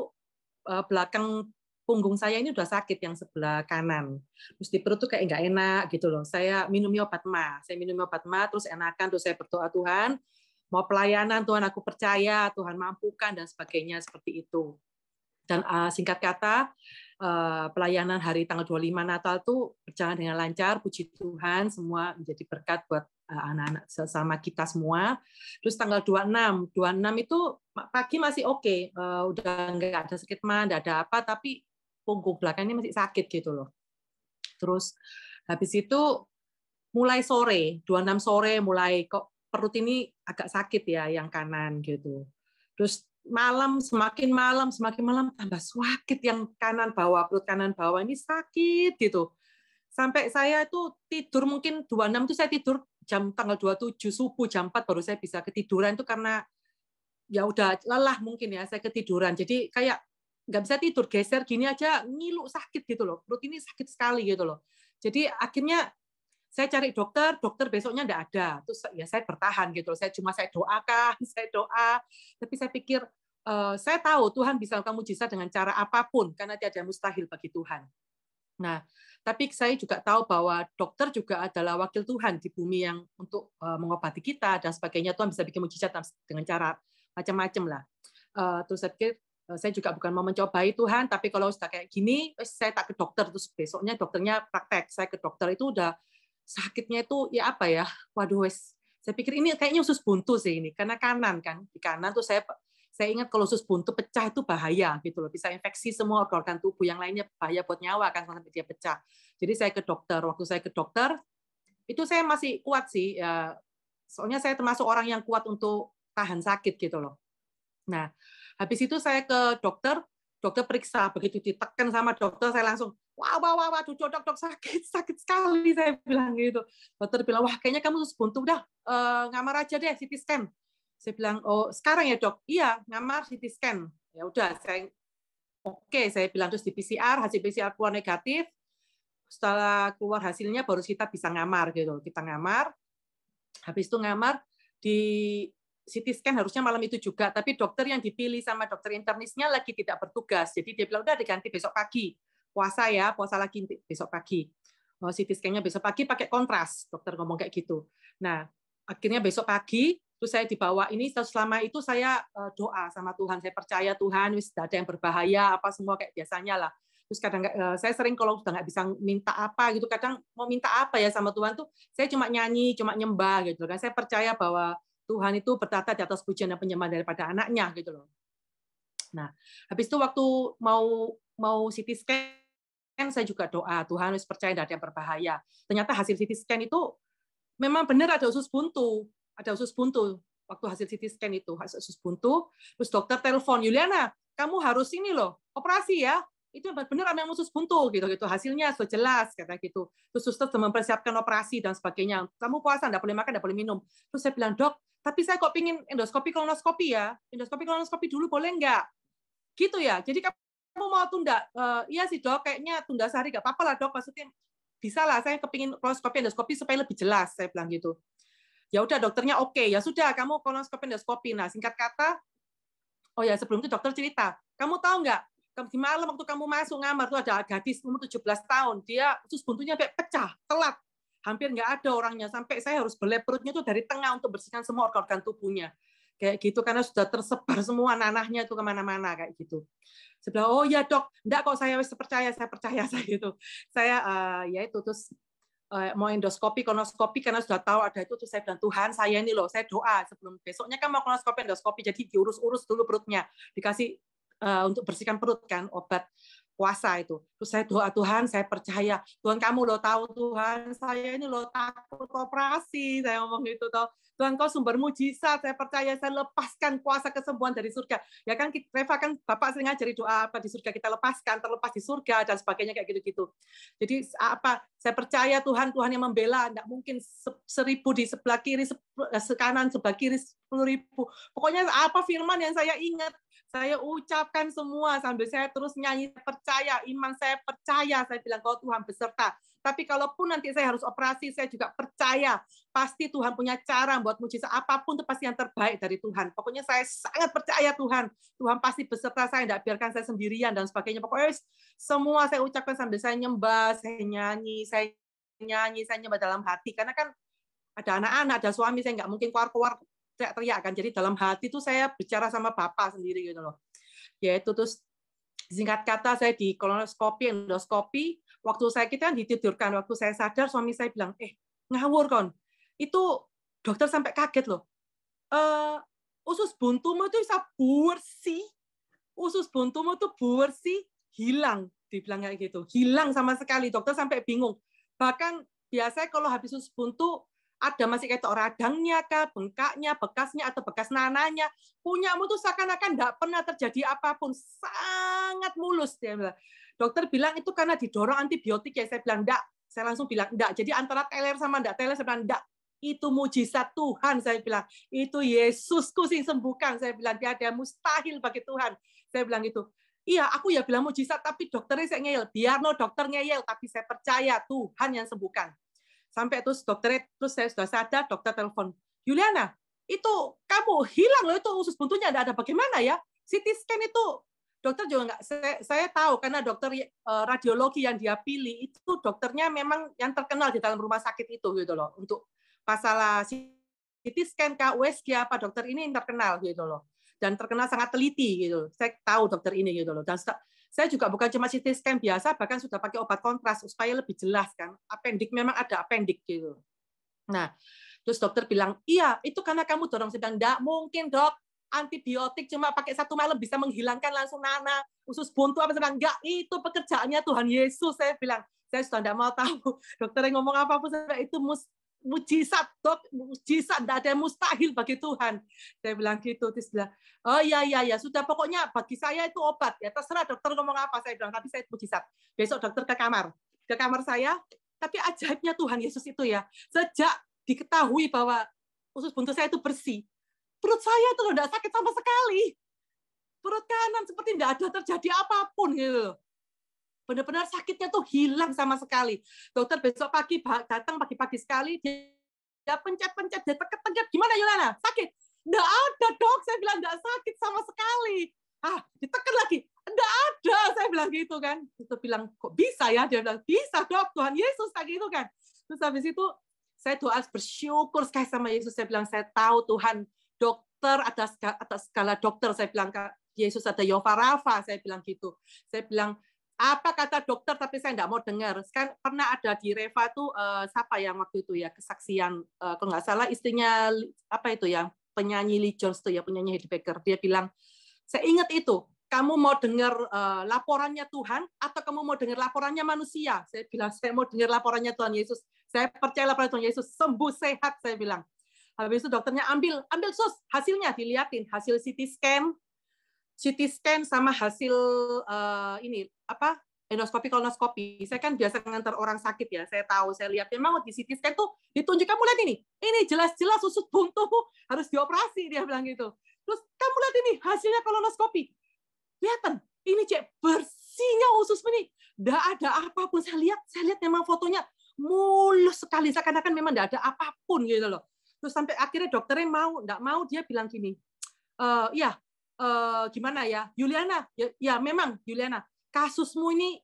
Speaker 2: belakang punggung saya ini udah sakit yang sebelah kanan. Terus di perut tuh kayak nggak enak gitu loh. Saya minum obat ma, terus enakan, terus saya berdoa, Tuhan, mau pelayanan, Tuhan aku percaya, Tuhan mampukan dan sebagainya seperti itu. Dan singkat kata, pelayanan hari tanggal 25 Natal itu berjalan dengan lancar, puji Tuhan, semua menjadi berkat buat anak-anak sesama kita semua. Terus tanggal 26 itu pagi masih oke, udah nggak ada sakit mah, nggak ada apa, tapi punggung belakangnya masih sakit gitu loh. Terus habis itu mulai sore, 26 sore mulai kok perut ini agak sakit ya yang kanan gitu. Terus semakin malam tambah sakit yang kanan bawah, perut kanan bawah ini sakit gitu. Sampai saya itu tidur mungkin 26 itu saya tidur tanggal 27 subuh jam 4 baru saya bisa ketiduran itu karena ya udah lelah mungkin ya saya ketiduran. Jadi kayak nggak bisa tidur, geser gini aja ngilu sakit gitu loh. Perut ini sakit sekali gitu loh. Jadi akhirnya saya cari dokter besoknya nggak ada. Terus ya saya bertahan gitu. Saya doakan, saya doa. Tapi saya pikir saya tahu Tuhan bisa melakukan mujizat dengan cara apapun karena tiada mustahil bagi Tuhan. Nah, tapi saya juga tahu bahwa dokter juga adalah wakil Tuhan di bumi yang untuk mengobati kita dan sebagainya. Tuhan bisa bikin mujizat dengan cara macam-macam lah. Terus saya pikir saya juga bukan mau mencobai Tuhan, tapi kalau sudah kayak gini, saya tak ke dokter. Terus besoknya dokternya praktek. Saya ke dokter itu udah sakitnya itu ya apa ya, waduh wes, saya pikir ini kayaknya usus buntu sih ini, karena kanan kan, di kanan tuh saya ingat kalau usus buntu pecah itu bahaya gitu loh, bisa infeksi semua organ tubuh yang lainnya, bahaya buat nyawa kan sampai dia pecah. Jadi saya ke dokter, waktu saya ke dokter itu saya masih kuat sih, ya, soalnya saya termasuk orang yang kuat untuk tahan sakit gitu loh. Nah, habis itu saya ke dokter periksa, begitu ditekan sama dokter saya langsung wah, dok sakit sekali, saya bilang gitu. Dokter bilang, wah kayaknya kamu usus buntu, udah ngamar aja deh CT scan. Saya bilang, oh sekarang ya dok? Iya, ngamar CT scan. Ya udah, saya bilang, terus di PCR, hasil PCR keluar negatif. Setelah keluar hasilnya baru kita bisa ngamar gitu. Kita ngamar, habis itu ngamar di CT scan harusnya malam itu juga, tapi dokter yang dipilih sama dokter internisnya lagi tidak bertugas. Jadi dia bilang, udah diganti besok pagi. Puasa lagi besok pagi. CT scan-nya besok pagi pakai kontras, dokter ngomong kayak gitu. Nah, akhirnya besok pagi, terus saya dibawa ini, selama itu saya doa sama Tuhan, saya percaya Tuhan, wis tidak ada yang berbahaya, apa semua kayak biasanya lah. Terus kadang saya sering kalau sudah nggak bisa minta apa gitu, kadang mau minta apa ya sama Tuhan tuh, saya cuma nyanyi, cuma nyembah gitu kan. Saya percaya bahwa Tuhan itu bertata di atas pujian dan penyembahan daripada anaknya gitu loh. Nah, habis itu waktu mau CT scan saya juga doa, Tuhan harus percaya tidak ada yang berbahaya. Ternyata hasil CT scan itu memang benar ada usus buntu. Waktu hasil CT scan itu, hasil usus buntu, terus dokter telepon, Yuliana, kamu harus ini loh, operasi ya. Itu benar memang usus buntu gitu. Hasilnya sudah jelas kata gitu. Terus suster sudah mempersiapkan operasi dan sebagainya. Kamu puasa, enggak boleh makan, enggak boleh minum. Terus saya bilang, "Dok, tapi saya kok pingin endoskopi kolonoskopi ya. Endoskopi kolonoskopi dulu boleh enggak?" Gitu ya. Jadi kamu mau tunda? Iya sih dok, kayaknya tunda sehari nggak apa-apa lah dok. Maksudnya bisa lah, saya kepingin kolonoskopi endoskopi supaya lebih jelas, saya bilang gitu. Ya udah dokternya oke, ya sudah kamu kolonoskopi endoskopi. Nah singkat kata, oh ya sebelum itu dokter cerita, kamu tahu nggak di malam waktu kamu masuk ngamar tuh ada gadis umur 17 tahun, dia usus buntunya sampai pecah, telat, hampir nggak ada orangnya, sampai saya harus belai perutnya tuh dari tengah untuk bersihkan semua organ tubuhnya. Kayak gitu karena sudah tersebar semua nanahnya itu kemana-mana kayak gitu. Saya bilang, oh ya dok, enggak kok saya percaya saya gitu. Saya ya itu terus mau endoskopi, kolonoskopi karena sudah tahu ada itu, terus saya bilang Tuhan saya ini loh, saya doa sebelum besoknya kan mau kolonoskopi endoskopi, jadi diurus-urus dulu perutnya, dikasih untuk bersihkan perut kan obat kuasa itu. Terus saya doa, Tuhan saya percaya, Tuhan kamu lo tahu Tuhan, saya ini lo takut operasi, saya ngomong gitu toh. Tuhan kau sumber mujizat, saya percaya saya lepaskan kuasa kesembuhan dari surga. Ya kan Reva kan Bapak sering ngajari doa apa di surga kita lepaskan, terlepas di surga dan sebagainya kayak gitu-gitu. Jadi apa? Saya percaya Tuhan yang membela, enggak mungkin 1.000 di sebelah kiri, kanan sebelah kiri 10.000. Pokoknya apa firman yang saya ingat, saya ucapkan semua sambil saya terus nyanyi, percaya, iman saya percaya, saya bilang kau Tuhan beserta. Tapi kalaupun nanti saya harus operasi, saya juga percaya pasti Tuhan punya cara buat mujizat apapun itu pasti yang terbaik dari Tuhan. Pokoknya saya sangat percaya Tuhan pasti beserta saya, tidak biarkan saya sendirian dan sebagainya. Pokoknya semua saya ucapkan sambil saya nyembah, saya nyanyi, saya nyembah dalam hati. Karena kan ada anak-anak, ada suami, saya nggak mungkin keluar-keluar teriak-teriak kan. Jadi dalam hati itu saya bicara sama Bapak sendiri gitu loh. Yaitu terus singkat kata saya di kolonoskopi, endoskopi, waktu kita ditidurkan, waktu saya sadar suami saya bilang, ngawur kon. Itu dokter sampai kaget loh. Usus buntumu itu bisa bersih. Usus buntumu itu bersih, hilang, dibilang kayak gitu. Hilang sama sekali. Dokter sampai bingung. Bahkan biasanya kalau habis usus buntu ada masih kayak radangnya kah, bengkaknya, bekasnya atau bekas nananya. Punyamu tuh seakan-akan enggak pernah terjadi apapun, sangat mulus dia bilang. Dokter bilang itu karena didorong antibiotik ya. Saya bilang enggak. Saya langsung bilang enggak. Jadi antara teler sama enggak teler saya bilang enggak. Itu mujizat Tuhan, saya bilang. Itu Yesusku sing sembuhkan, saya bilang. Tiada yang mustahil bagi Tuhan. Saya bilang gitu. Iya, aku ya bilang mujizat, tapi dokternya saya ngeyel. Biar dokter ngeyel, tapi saya percaya Tuhan yang sembuhkan. Sampai terus dokternya, terus saya sudah sadar, dokter telepon, Yuliana, itu kamu hilang loh, itu usus buntunya ada bagaimana ya? CT scan itu, dokter juga nggak, saya tahu karena dokter radiologi yang dia pilih itu dokternya memang yang terkenal di dalam rumah sakit itu gitu loh, untuk masalah CT scan, USG apa dokter ini yang terkenal gitu loh, dan terkenal sangat teliti gitu. Saya tahu dokter ini gitu loh, dan saya juga bukan cuma CT scan biasa, bahkan sudah pakai obat kontras supaya lebih jelas kan. Apendik memang ada apendik gitu. Nah, terus dokter bilang, iya itu karena kamu dorong. Saya bilang, enggak mungkin dok, antibiotik cuma pakai 1 malam bisa menghilangkan langsung nanah, usus buntu apa. Saya bilang, enggak, itu pekerjaannya Tuhan Yesus. Saya bilang, saya sudah enggak mau tahu. Dokter yang ngomong apapun, saya bilang, itu mujizat dok, mujizat, tidak ada yang mustahil bagi Tuhan. Saya bilang gitu, terus bilang, oh iya sudah, pokoknya bagi saya itu obat ya, terserah dokter ngomong apa. Saya bilang, tapi saya mujizat. Besok dokter ke kamar saya, tapi ajaibnya Tuhan Yesus itu ya, sejak diketahui bahwa usus buntu saya itu bersih, perut saya itu tidak sakit sama sekali, perut kanan seperti tidak ada terjadi apapun gitu. Benar-benar sakitnya tuh hilang sama sekali. Dokter besok pagi datang pagi-pagi sekali, dia pencet-pencet, dia tegak-tegak. Gimana Yolana? Sakit? Nggak ada dok, saya bilang nggak sakit sama sekali. Ditekan lagi. Nggak ada, saya bilang gitu kan. Itu bilang, kok bisa ya? Dia bilang, bisa dok, Tuhan Yesus kayak gitu kan. Terus habis itu, saya doa bersyukur sekali sama Yesus. Saya bilang, saya tahu Tuhan, dokter atas skala dokter. Saya bilang, Yesus ada Yehova Rafa, saya bilang gitu. Saya bilang, apa kata dokter tapi saya nggak mau dengar. Sekarang pernah ada di Reva tuh siapa yang waktu itu ya kesaksian kalau nggak salah istrinya apa itu yang penyanyi Lee Jones tuh ya, penyanyi Heidi Baker. Dia bilang, saya ingat itu, kamu mau dengar laporannya Tuhan atau kamu mau dengar laporannya manusia? Saya bilang, saya mau dengar laporannya Tuhan Yesus. Saya percaya laporan Tuhan Yesus, sembuh sehat, saya bilang. Habis itu dokternya ambil sus, hasilnya dilihatin, hasil CT scan sama hasil endoskopi kolonoskopi. Saya kan biasa ngantar orang sakit ya, saya tahu, saya lihat memang di CT scan tuh ditunjuk, kamu lihat ini jelas-jelas usus buntu harus dioperasi, dia bilang gitu. Terus kamu lihat ini hasilnya kolonoskopi, kelihatan ini cek bersihnya usus ini, nggak ada apapun. Saya lihat memang fotonya mulus sekali, seakan-akan memang nggak ada apapun gitu loh. Terus sampai akhirnya dokternya nggak mau, dia bilang gini, gimana ya, Yuliana, ya memang Yuliana, kasusmu ini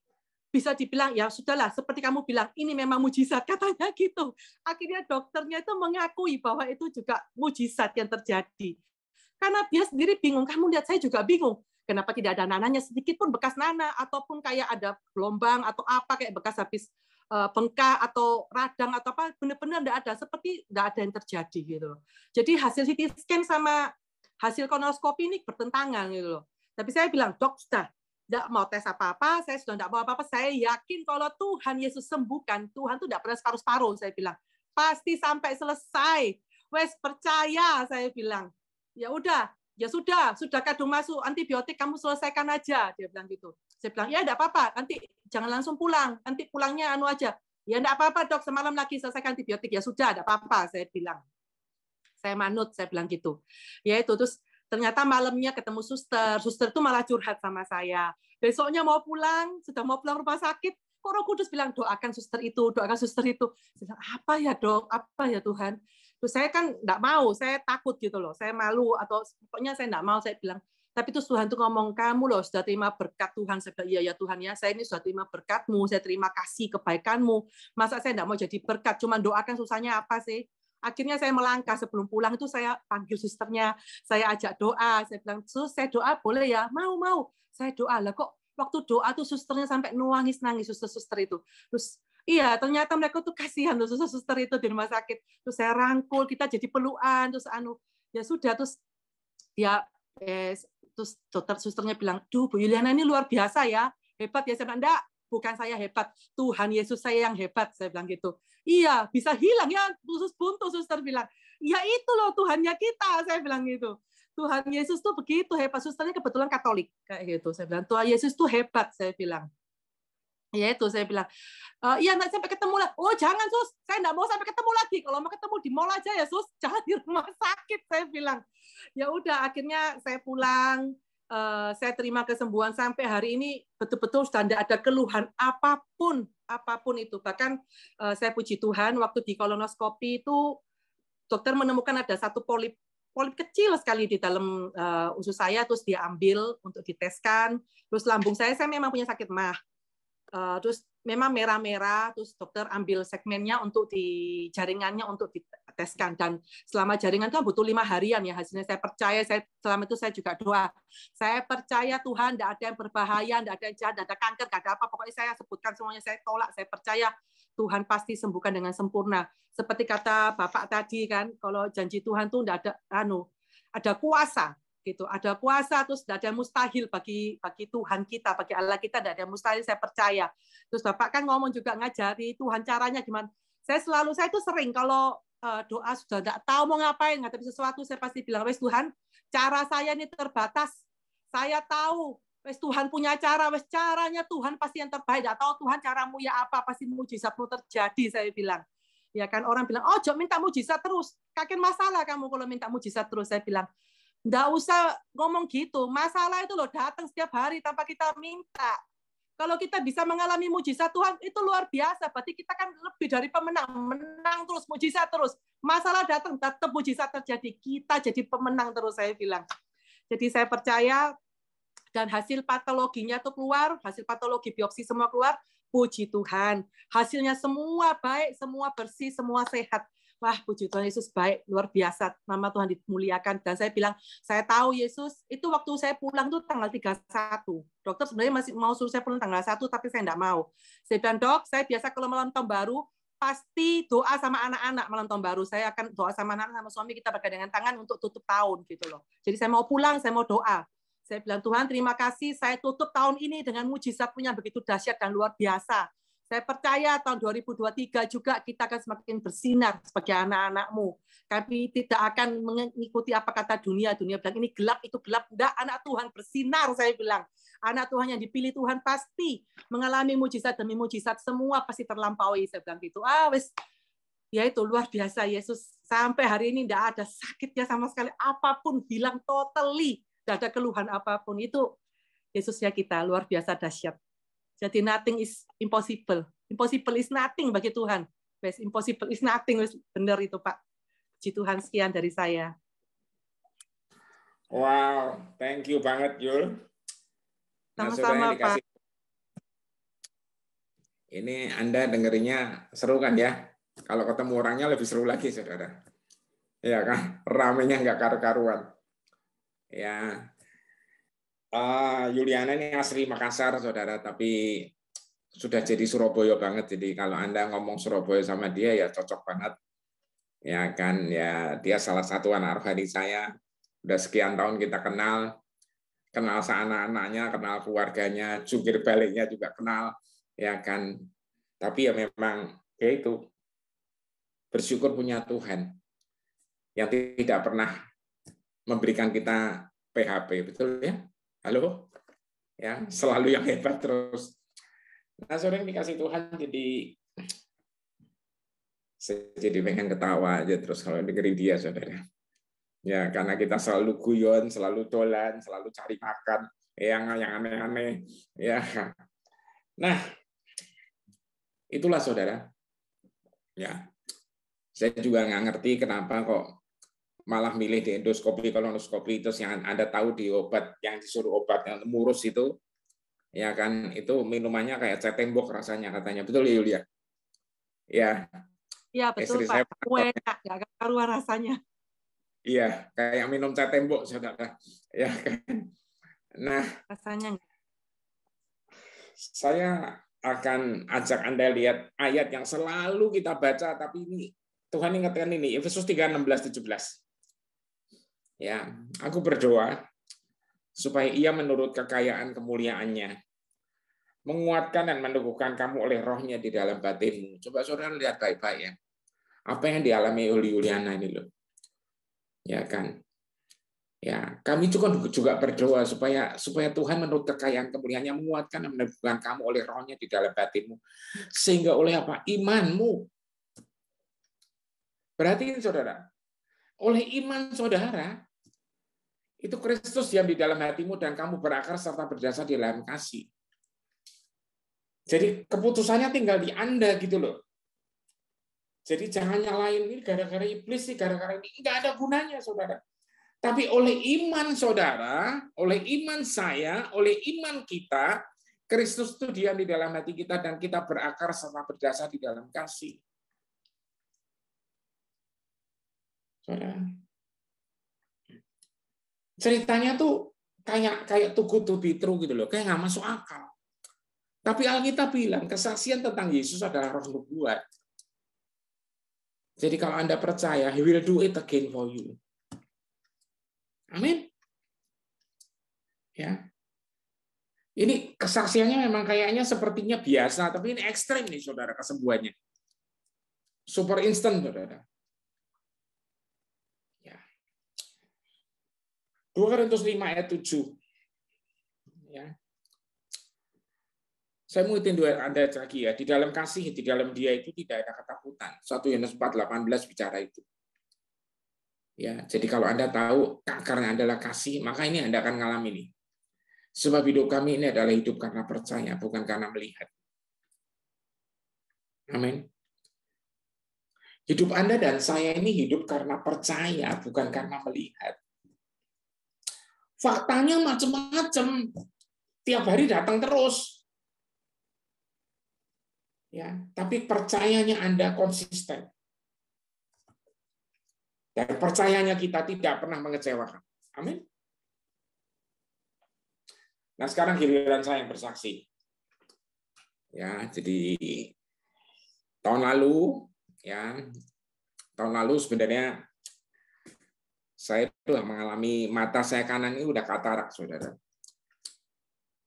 Speaker 2: bisa dibilang ya sudahlah, seperti kamu bilang ini memang mujizat, katanya gitu. Akhirnya dokternya itu mengakui bahwa itu juga mujizat yang terjadi. Karena dia sendiri bingung, kamu lihat saya juga bingung. Kenapa tidak ada nananya sedikit pun bekas nanah ataupun kayak ada gelombang atau apa kayak bekas habis bengkak atau radang atau apa, benar-benar tidak ada, seperti tidak ada yang terjadi gitu. Jadi hasil CT scan sama hasil kolonoskopi ini bertentangan gitu loh. Tapi saya bilang, dok, sudah, tidak mau tes apa-apa, saya sudah tidak mau apa-apa, saya yakin kalau Tuhan Yesus sembuhkan, Tuhan tuh tidak pernah separuh-separuh, saya bilang. Pasti sampai selesai. Wes percaya, saya bilang. Ya udah, ya sudah kadung masuk antibiotik, kamu selesaikan aja, dia bilang gitu. Saya bilang, ya tidak apa-apa, nanti jangan langsung pulang, nanti pulangnya anu aja. Ya tidak apa-apa dok, semalam lagi selesaikan antibiotik, ya sudah, tidak apa-apa, saya bilang. Saya manut, saya bilang gitu. Ya itu, terus ternyata malamnya ketemu suster itu malah curhat sama saya. Besoknya mau pulang, sudah mau pulang rumah sakit, kok Roh Kudus bilang doakan suster itu, doakan suster itu. Saya bilang, apa ya dok, apa ya Tuhan? Terus saya kan enggak mau, saya takut gitu loh, saya malu atau pokoknya saya enggak mau, saya bilang. Tapi terus Tuhan tuh ngomong, kamu loh sudah terima berkat Tuhan. Saya bilang, iya ya Tuhan ya, saya ini sudah terima berkat-Mu, saya terima kasih kebaikan-Mu. Masa saya enggak mau jadi berkat, cuma doakan susahnya apa sih? Akhirnya saya melangkah, sebelum pulang itu saya panggil susternya, saya ajak doa, saya bilang, sus, saya doa boleh ya? Mau. Saya doa, lah kok waktu doa tuh susternya sampai nangis suster-suster itu. Terus iya, ternyata mereka tuh kasihan tuh suster-suster itu di rumah sakit. Terus saya rangkul, kita jadi pelukan, terus ya sudah, terus ya terus susternya bilang, duh Bu Yuliana ini luar biasa ya, hebat ya. Saya bilang, enggak, bukan saya hebat, Tuhan Yesus saya yang hebat, saya bilang gitu. Iya, bisa hilang ya usus buntu, suster bilang. Ya itu loh Tuhannya kita, saya bilang gitu. Tuhan Yesus tuh begitu hebat, susternya kebetulan Katolik kayak gitu. Saya bilang, Tuhan Yesus tuh hebat, saya bilang. Ya itu saya bilang, iya nggak sampai ketemu lagi. Oh jangan sus, saya nggak mau sampai ketemu lagi. Kalau mau ketemu di mall aja ya sus, jangan di rumah sakit, saya bilang. Ya udah, akhirnya saya pulang, saya terima kesembuhan sampai hari ini betul-betul sudah tidak ada keluhan apapun itu. Bahkan saya puji Tuhan waktu di kolonoskopi itu dokter menemukan ada satu polip kecil sekali di dalam usus saya, terus dia ambil untuk diteskan. Terus lambung saya memang punya sakit MAH. Terus memang merah-merah, terus dokter ambil segmennya untuk di jaringannya untuk diteskan, dan selama jaringan kan butuh 5 harian ya hasilnya. Saya percaya, selama itu saya juga doa, saya percaya Tuhan tidak ada yang berbahaya, tidak ada yang jahat, tidak ada kanker, tidak ada apa, pokoknya saya sebutkan semuanya, saya tolak, saya percaya Tuhan pasti sembuhkan dengan sempurna. Seperti kata Bapak tadi kan, kalau janji Tuhan tuh tidak ada kuasa gitu, ada kuasa, terus tidak ada yang mustahil bagi Tuhan kita, bagi Allah kita, tidak ada yang mustahil, saya percaya. Terus Bapak kan ngomong juga ngajari Tuhan caranya gimana. Saya itu sering kalau doa sudah tidak tahu mau ngapain, ngapain sesuatu, saya pasti bilang, wes Tuhan, cara saya ini terbatas, saya tahu, wes Tuhan punya cara, wes caranya Tuhan pasti yang terbaik, tidak tahu Tuhan caramu ya apa, pasti mujizatmu terjadi, saya bilang. Ya kan, orang bilang, oh jangan minta mujizat terus, kakek masalah kamu kalau minta mujizat terus, saya bilang. Nggak usah ngomong gitu. Masalah itu loh datang setiap hari tanpa kita minta. Kalau kita bisa mengalami mujizat Tuhan, itu luar biasa. Berarti kita kan lebih dari pemenang. Menang terus, mujizat terus. Masalah datang, tetap mujizat terjadi. Kita jadi pemenang terus, saya bilang. Jadi saya percaya, dan hasil patologinya tuh keluar, hasil patologi biopsi semua keluar, puji Tuhan. Hasilnya semua baik, semua bersih, semua sehat. Wah, puji Tuhan, Yesus baik, luar biasa. Nama Tuhan dimuliakan. Dan saya bilang, saya tahu Yesus, itu waktu saya pulang tuh tanggal 31. Dokter sebenarnya masih mau suruh saya pulang tanggal 1, tapi saya enggak mau. Saya bilang, dok, saya biasa kalau malam tahun baru, pasti doa sama anak-anak malam tahun baru. Saya akan doa sama anak-anak, sama suami, kita bergandengan tangan untuk tutup tahun. Gitu loh. Jadi saya mau pulang, saya mau doa. Saya bilang, Tuhan, terima kasih, saya tutup tahun ini dengan mujizat punya begitu dahsyat dan luar biasa. Saya percaya tahun 2023 juga kita akan semakin bersinar sebagai anak-anak-Mu. Kami tidak akan mengikuti apa kata dunia. Dunia bilang ini gelap, itu gelap. Enggak, anak Tuhan bersinar, saya bilang. Anak Tuhan yang dipilih Tuhan pasti mengalami mujizat demi mujizat. Semua pasti terlampaui, saya bilang gitu. Ya itu luar biasa Yesus. Sampai hari ini enggak ada sakitnya sama sekali. Apapun hilang totally. Enggak ada keluhan apapun. Itu Yesusnya kita, luar biasa dahsyat. Jadi nothing is impossible. Impossible is nothing bagi Tuhan. Best impossible is nothing. Benar itu Pak. Puji Tuhan, sekian dari saya.
Speaker 1: Wow, thank you banget Yul.
Speaker 2: Sama-sama Pak.
Speaker 1: Ini Anda dengerinnya seru kan ya? Kalau ketemu orangnya lebih seru lagi saudara. Ya kan, ramenya nggak karu-karuan. Ya. Yuliana ini asli Makassar, saudara, tapi sudah jadi Surabaya banget. Jadi kalau Anda ngomong Surabaya sama dia ya cocok banget. Ya kan, ya dia salah satu anak rohani saya. Udah sekian tahun kita kenal. kenal anak-anaknya, kenal keluarganya, jungkir baliknya juga kenal, ya kan. Tapi ya memang ya itu, bersyukur punya Tuhan yang tidak pernah memberikan kita PHP, betul ya? Halo? Ya, selalu yang hebat terus. Nah, saudara yang dikasih Tuhan, jadi pengen ketawa aja terus kalau dengerin dia, saudara. Ya, karena kita selalu guyon, selalu dolan, selalu cari makan, yang aneh-aneh. Ya. Nah, itulah saudara. Ya, saya juga nggak ngerti kenapa kok malah milih di endoskopi, kolonoskopi, terus yang Anda tahu di obat, yang disuruh obat yang murus itu, ya kan, itu minumannya kayak cat tembok rasanya katanya. Betul ya, Yulia? Ya.
Speaker 2: Iya, betul,
Speaker 1: Istri saya
Speaker 2: Pak. Kue, nggak karuan rasanya.
Speaker 1: iya, kayak minum cat tembok, saudara. Ya kan. Nah,
Speaker 2: Rasanya
Speaker 1: saya akan ajak Anda lihat ayat yang selalu kita baca, tapi ini Tuhan ingatkan ini, Efesus 3, 16, 17. Ya, aku berdoa supaya ia menurut kekayaan kemuliaannya menguatkan dan meneguhkan kamu oleh rohnya di dalam batinmu. Coba saudara lihat baik-baik ya. Apa yang dialami oleh Yuliana ini loh. Ya kan. Ya, kami juga berdoa supaya Tuhan menurut kekayaan kemuliaannya menguatkan dan meneguhkan kamu oleh rohnya di dalam batinmu. Sehingga oleh apa? Imanmu. Perhatiin saudara. Oleh iman saudara, itu Kristus diam di dalam hatimu dan kamu berakar serta berdasar di dalam kasih. Jadi keputusannya tinggal di Anda gitu loh. Jadi jangan nyalain ini gara-gara iblis sih, gara-gara ini. Nggak ada gunanya saudara. Tapi oleh iman saudara, oleh iman saya, oleh iman kita, Kristus itu diam di dalam hati kita dan kita berakar serta berdasar di dalam kasih. Saudara. Ceritanya tuh kayak too good to be true gitu loh, kayak nggak masuk akal. Tapi Alkitab bilang kesaksian tentang Yesus adalah roh nubuat. Jadi kalau Anda percaya, He will do it again for you. Amin. Ya. Ini kesaksiannya memang kayaknya sepertinya biasa, tapi ini ekstrim nih saudara kesembuhannya. Super instant saudara. Ya. 2 Korintus 5 ayat 7. Ya. Saya mau ingetin Anda lagi ya, di dalam kasih, di dalam dia itu tidak ada ketakutan. 1 Yohanes 4:18 bicara itu. Ya, jadi kalau Anda tahu akarnya adalah kasih, maka ini Anda akan mengalami ini. Sebab hidup kami ini adalah hidup karena percaya, bukan karena melihat. Amin. Hidup Anda dan saya ini hidup karena percaya, bukan karena melihat. Faktanya macam-macam. Tiap hari datang terus. Ya, tapi percayanya Anda konsisten. Dan percayanya kita tidak pernah mengecewakan. Amin. Nah, sekarang giliran saya yang bersaksi. Ya, jadi tahun lalu sebenarnya saya telah mengalami mata saya kanan ini udah katarak, saudara.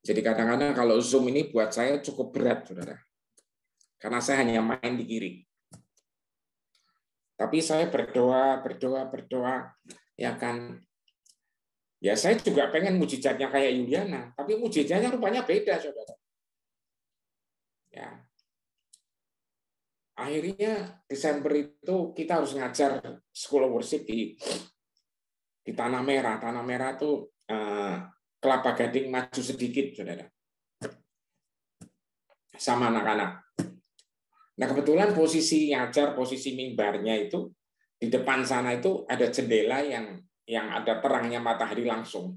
Speaker 1: Jadi kadang-kadang kalau Zoom ini buat saya cukup berat, saudara. Karena saya hanya main di kiri. Tapi saya berdoa, ya kan. Ya saya juga pengen mujizatnya kayak Yuliana, tapi mujizatnya rupanya beda, saudara. Ya. Akhirnya Desember itu kita harus ngajar School of Worship di Tanah Merah. Tanah Merah itu Kelapa Gading maju sedikit, saudara. Sama anak-anak. Nah kebetulan posisi ngajar, posisi mimbarnya itu di depan sana itu ada jendela yang ada terangnya matahari langsung.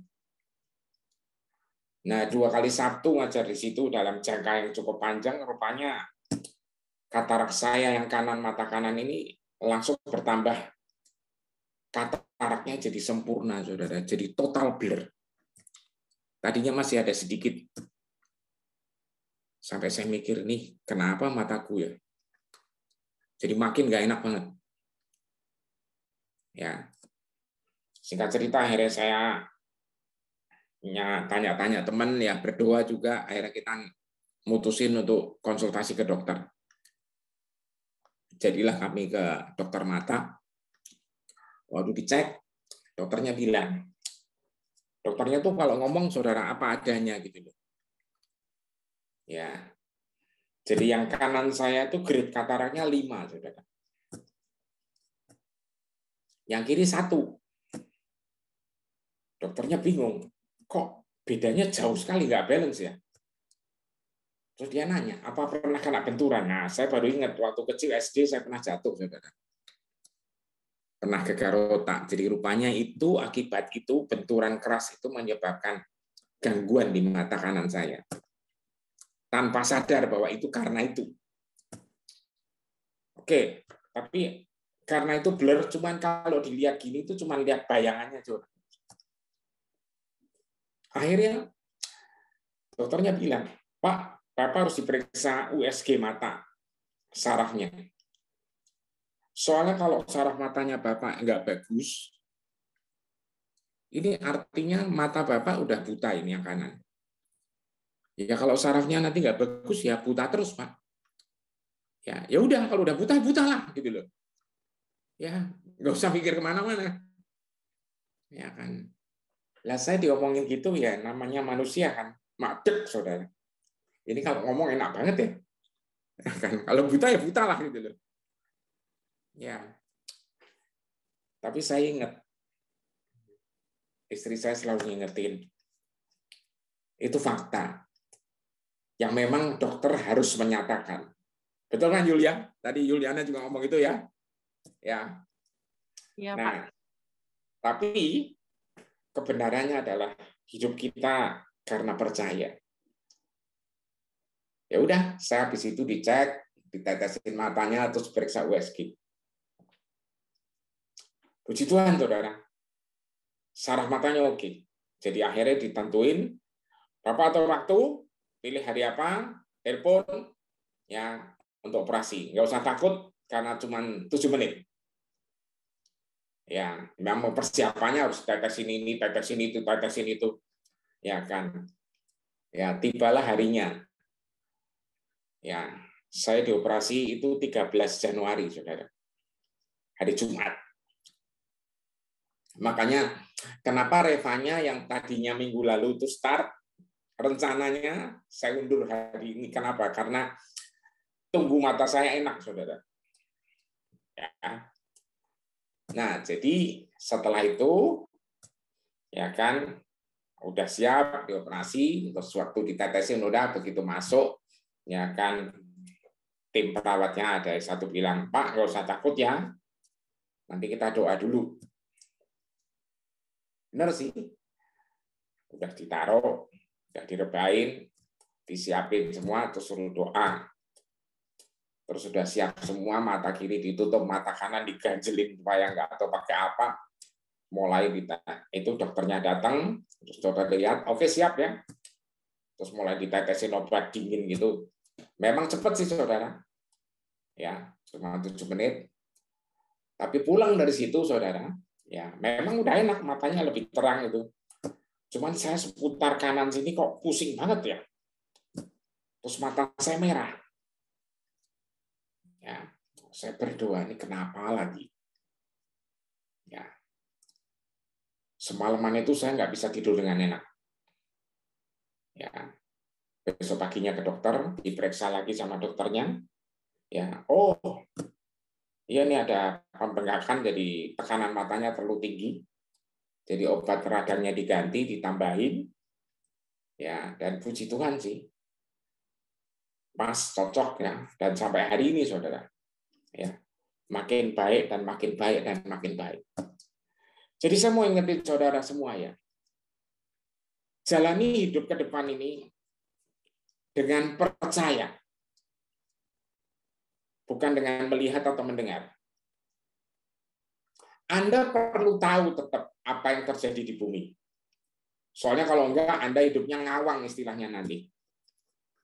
Speaker 1: Nah 2 kali Sabtu ngajar di situ dalam jangka yang cukup panjang, rupanya katarak saya yang kanan, mata kanan ini langsung bertambah. Kataraknya jadi sempurna, saudara. Jadi total blur. Tadinya masih ada sedikit. Sampai saya mikir, nih kenapa mataku ya? Jadi makin nggak enak banget. Ya, singkat cerita akhirnya saya tanya-tanya teman, ya berdoa juga, akhirnya kita mutusin untuk konsultasi ke dokter. Jadilah kami ke dokter mata. Waktu dicek, dokternya tuh kalau ngomong saudara apa adanya gitu loh. Ya. Jadi yang kanan saya tuh grade kataraknya 5, saudara. Yang kiri 1. Dokternya bingung, kok bedanya jauh sekali, nggak balance ya. Terus dia nanya, apa pernah kena benturan? Nah, saya baru ingat waktu kecil SD saya pernah jatuh, saudara. Pernah gegar otak. Jadi rupanya itu akibat itu benturan keras itu menyebabkan gangguan di mata kanan saya. Tanpa sadar bahwa itu karena itu. Oke, tapi karena itu blur, cuman kalau dilihat gini itu cuman lihat bayangannya, saudara. Akhirnya dokternya bilang, Pak, Bapak harus diperiksa USG mata, sarafnya. Soalnya kalau saraf matanya Bapak nggak bagus, ini artinya mata Bapak udah buta ini yang kanan. Ya kalau sarafnya nanti nggak bagus, ya buta terus, Pak. Ya udah, kalau udah buta, buta lah, gitu loh. Ya, nggak usah pikir kemana-mana. Ya kan. Lah saya diomongin gitu ya, namanya manusia kan, madep, saudara. Ini kalau ngomong enak banget ya. Kan kalau buta ya buta lah gitu loh. Ya. Tapi saya ingat, istri saya selalu ngingetin, itu fakta yang memang dokter harus menyatakan. Betul kan Yulia? Tadi Yuliana juga ngomong itu ya. Ya.
Speaker 2: Iya,
Speaker 1: Nah,
Speaker 2: Pak.
Speaker 1: tapi kebenarannya adalah hidup kita karena percaya. Ya udah, saya habis itu dicek, ditetesin matanya, terus periksa USG. Puji Tuhan, saudara. Saraf matanya oke. Jadi akhirnya ditentuin berapa atau waktu, pilih hari apa, telepon, ya untuk operasi. Nggak usah takut karena cuma 7 menit. Ya, memang persiapannya harus tetesin ini, tetesin itu, tetesin itu. Ya kan. Ya, tibalah harinya. Ya, saya dioperasi itu 13 Januari, saudara. Hari Jumat. Makanya kenapa revanya yang tadinya minggu lalu itu start, rencananya saya undur hari ini. Kenapa? Karena tunggu mata saya enak, saudara. Ya. Nah, jadi setelah itu, ya kan, udah siap dioperasi, terus waktu ditetesin udah begitu masuk, ya kan, tim perawatnya ada satu bilang, Pak, nggak usah takut ya, nanti kita doa dulu. Benar sih, udah ditaruh, udah direbain, disiapin semua, terus suruh doa. Terus sudah siap semua, mata kiri ditutup, mata kanan diganjelin supaya nggak tahu pakai apa. Mulai itu dokternya datang, terus dokter lihat, oke siap ya. Terus mulai ditetesin obat dingin gitu. Memang cepat sih saudara, ya cuma 7 menit. Tapi pulang dari situ saudara, ya memang udah enak, matanya lebih terang itu. Cuman saya seputar kanan sini kok pusing banget ya. Terus mata saya merah. Ya, saya berdoa ini kenapa lagi? Ya, semalaman itu saya nggak bisa tidur dengan enak. Ya, besok paginya ke dokter, diperiksa lagi sama dokternya. Ya, oh, iya nih ada pembengkakan, jadi tekanan matanya terlalu tinggi. Jadi obat peradannya diganti, ditambahin. Ya, dan puji Tuhan sih, pas cocok ya, dan sampai hari ini saudara, ya makin baik dan makin baik dan makin baik. Jadi saya mau ingetin saudara semua ya, jalani hidup ke depan ini dengan percaya, bukan dengan melihat atau mendengar. Anda perlu tahu tetap apa yang terjadi di bumi. Soalnya kalau enggak, Anda hidupnya ngawang istilahnya nanti.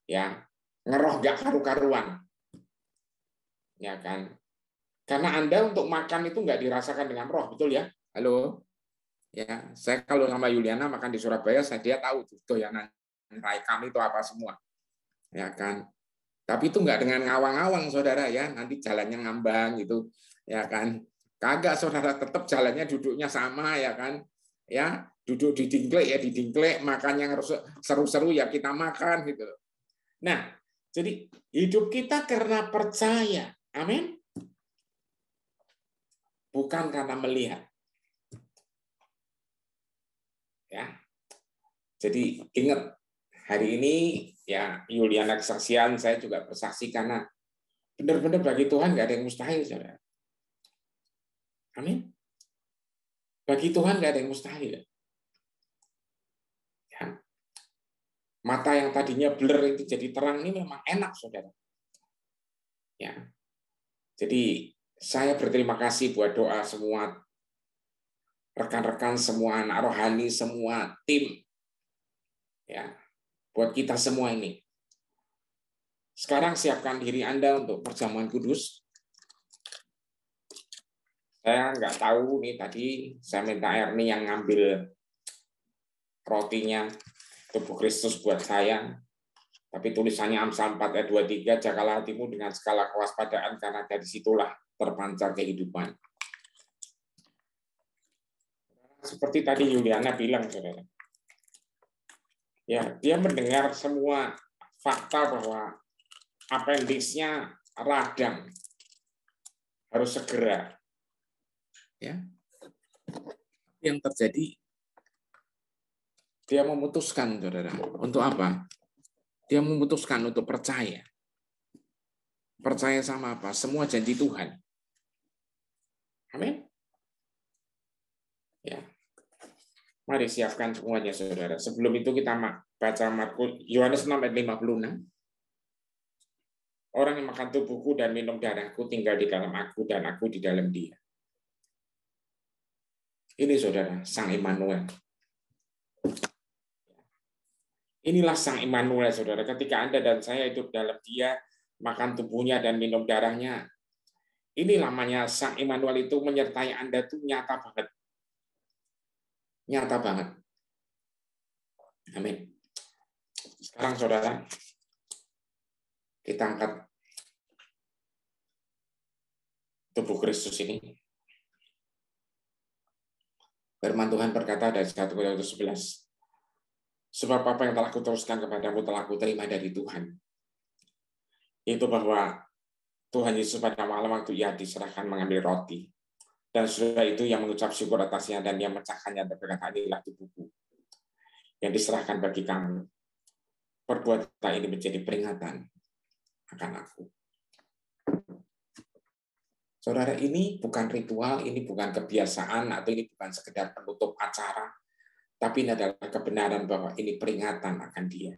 Speaker 1: Ya, ngeroh enggak karu-karuan. Ya kan? Karena Anda untuk makan itu enggak dirasakan dengan roh, betul ya? Halo? Ya, saya kalau sama Yuliana makan di Surabaya, dia tahu doyanan rai kami itu apa semua, ya kan. Tapi itu nggak dengan ngawang-ngawang, saudara ya. Nanti jalannya ngambang gitu, ya kan. Kagak, saudara, tetap jalannya duduknya sama, ya kan. Ya, duduk di dingklek ya di dingklek, makan yang seru-seru ya kita makan gitu. Nah, jadi hidup kita karena percaya, amin. Bukan karena melihat. Ya, jadi ingat hari ini ya Yuliana kesaksian, saya juga bersaksi karena benar-benar bagi Tuhan nggak ada yang mustahil, saudara. Amin. Bagi Tuhan nggak ada yang mustahil. Ya. Mata yang tadinya blur itu jadi terang, ini memang enak, saudara. Ya. Jadi saya berterima kasih buat doa semua rekan-rekan, semua anak rohani, semua tim, ya, buat kita semua ini. Sekarang siapkan diri Anda untuk perjamuan kudus. Saya nggak tahu nih, tadi saya minta Ernie yang ngambil rotinya, tubuh Kristus buat saya. Tapi tulisannya Amsal 4 ayat 23, jagalah hatimu dengan segala kewaspadaan karena dari situlah terpancar kehidupan. Seperti tadi Yuliana bilang, saudara. Ya, dia mendengar semua fakta bahwa apendisnya radang, harus segera. Ya. Yang terjadi, dia memutuskan, saudara. Untuk apa? Dia memutuskan untuk percaya. Percaya sama apa? Semua janji Tuhan. Amin. Ya. Mari siapkan semuanya, saudara. Sebelum itu kita baca Markus Yohanes 6 ayat 56. Orang yang makan tubuhku dan minum darahku tinggal di dalam aku dan aku di dalam dia. Ini, saudara, Sang Immanuel. Inilah Sang Immanuel, saudara. Ketika Anda dan saya hidup dalam dia, makan tubuhnya dan minum darahnya, ini namanya Sang Immanuel itu menyertai Anda tuh nyata banget. Nyata banget. Amin. Sekarang, saudara, kita angkat tubuh Kristus ini. Firman Tuhan berkata dari 1 Korintus 11, sebab apa yang telah kuteruskan kepadamu telah kuterima dari Tuhan. Itu bahwa Tuhan Yesus pada malam waktu ia diserahkan mengambil roti. Dan sesudah itu yang mengucap syukur atasnya dan yang memecahkannya dan berkata, inilah tubuhku yang diserahkan bagi kamu. Perbuatan ini menjadi peringatan akan aku. Saudara, ini bukan ritual, ini bukan kebiasaan, atau ini bukan sekedar penutup acara, tapi ini adalah kebenaran bahwa ini peringatan akan dia.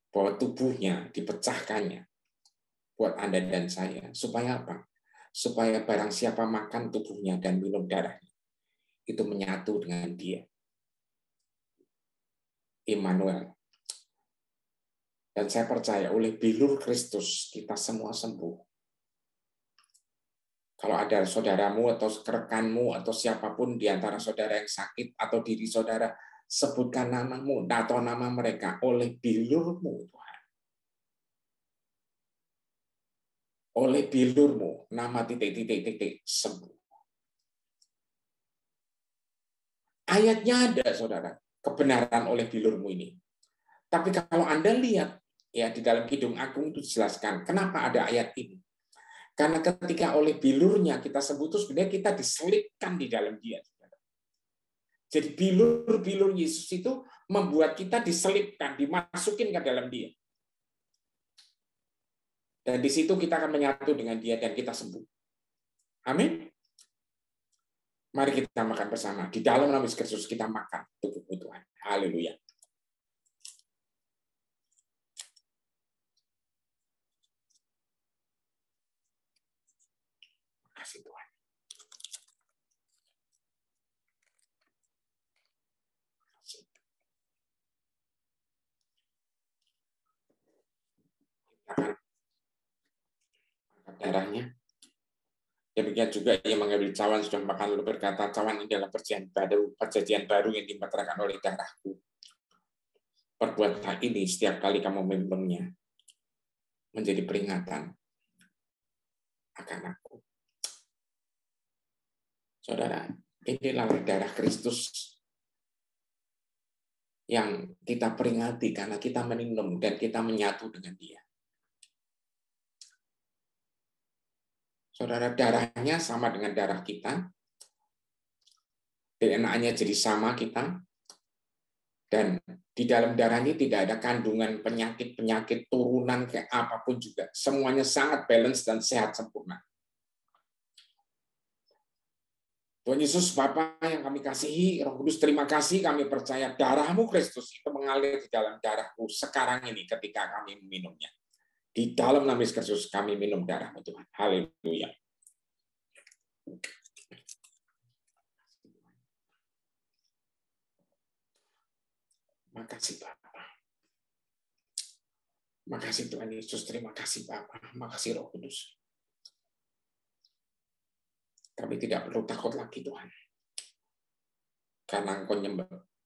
Speaker 1: Bahwa tubuhnya dipecahkannya buat Anda dan saya. Supaya apa? Supaya barang siapa makan tubuhnya dan minum darahnya, itu menyatu dengan dia. Immanuel. Dan saya percaya oleh bilur Kristus kita semua sembuh. Kalau ada saudaramu atau rekanmu atau siapapun di antara saudara yang sakit atau diri saudara, sebutkan namamu atau nama mereka oleh bilurmu, Tuhan. Oleh bilurmu, nama titik-titik-titik sembuh. Ayatnya ada, saudara, kebenaran oleh bilurmu ini. Tapi kalau Anda lihat ya di dalam Kidung Agung itu dijelaskan kenapa ada ayat ini. Karena ketika oleh bilurnya kita sembuh itu sebenarnya kita diselipkan di dalam dia. Jadi bilur-bilur Yesus itu membuat kita diselipkan, dimasukin ke dalam dia. Dan di situ kita akan menyatu dengan dia dan kita sembuh. Amin. Mari kita makan bersama. Di dalam nama Yesus Kristus kita makan tubuh Tuhan. Haleluya. Kasih Tuhan. Kita akan angkat darahnya. Demikian juga ia mengambil cawan sudah makan lalu berkata, cawan ini adalah perjanjian baru yang dimeteraikan oleh darahku. Perbuatlah ini setiap kali kamu meminumnya, menjadi peringatan akan aku. Saudara, inilah darah Kristus yang kita peringati karena kita minum dan kita menyatu dengan Dia. Saudara, darahnya sama dengan darah kita, DNA-nya jadi sama kita, dan di dalam darah ini tidak ada kandungan penyakit-penyakit turunan kayak apapun juga. Semuanya sangat balance dan sehat sempurna. Tuhan Yesus, Bapa yang kami kasihi, Roh Kudus, terima kasih, kami percaya darah-Mu Kristus itu mengalir di dalam darahku sekarang ini ketika kami meminumnya. Di dalam nama Yesus Kristus kami minum darah-Mu Tuhan. Haleluya. Makasih Bapak. Makasih Tuhan Yesus, terima kasih Bapak. Makasih Roh Kudus. Kami tidak perlu takut lagi Tuhan. Karena Engkau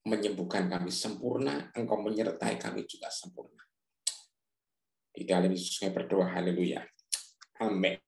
Speaker 1: menyembuhkan kami sempurna, Engkau menyertai kami juga sempurna. Di dalam Yesus kami berdoa, haleluya. Amin.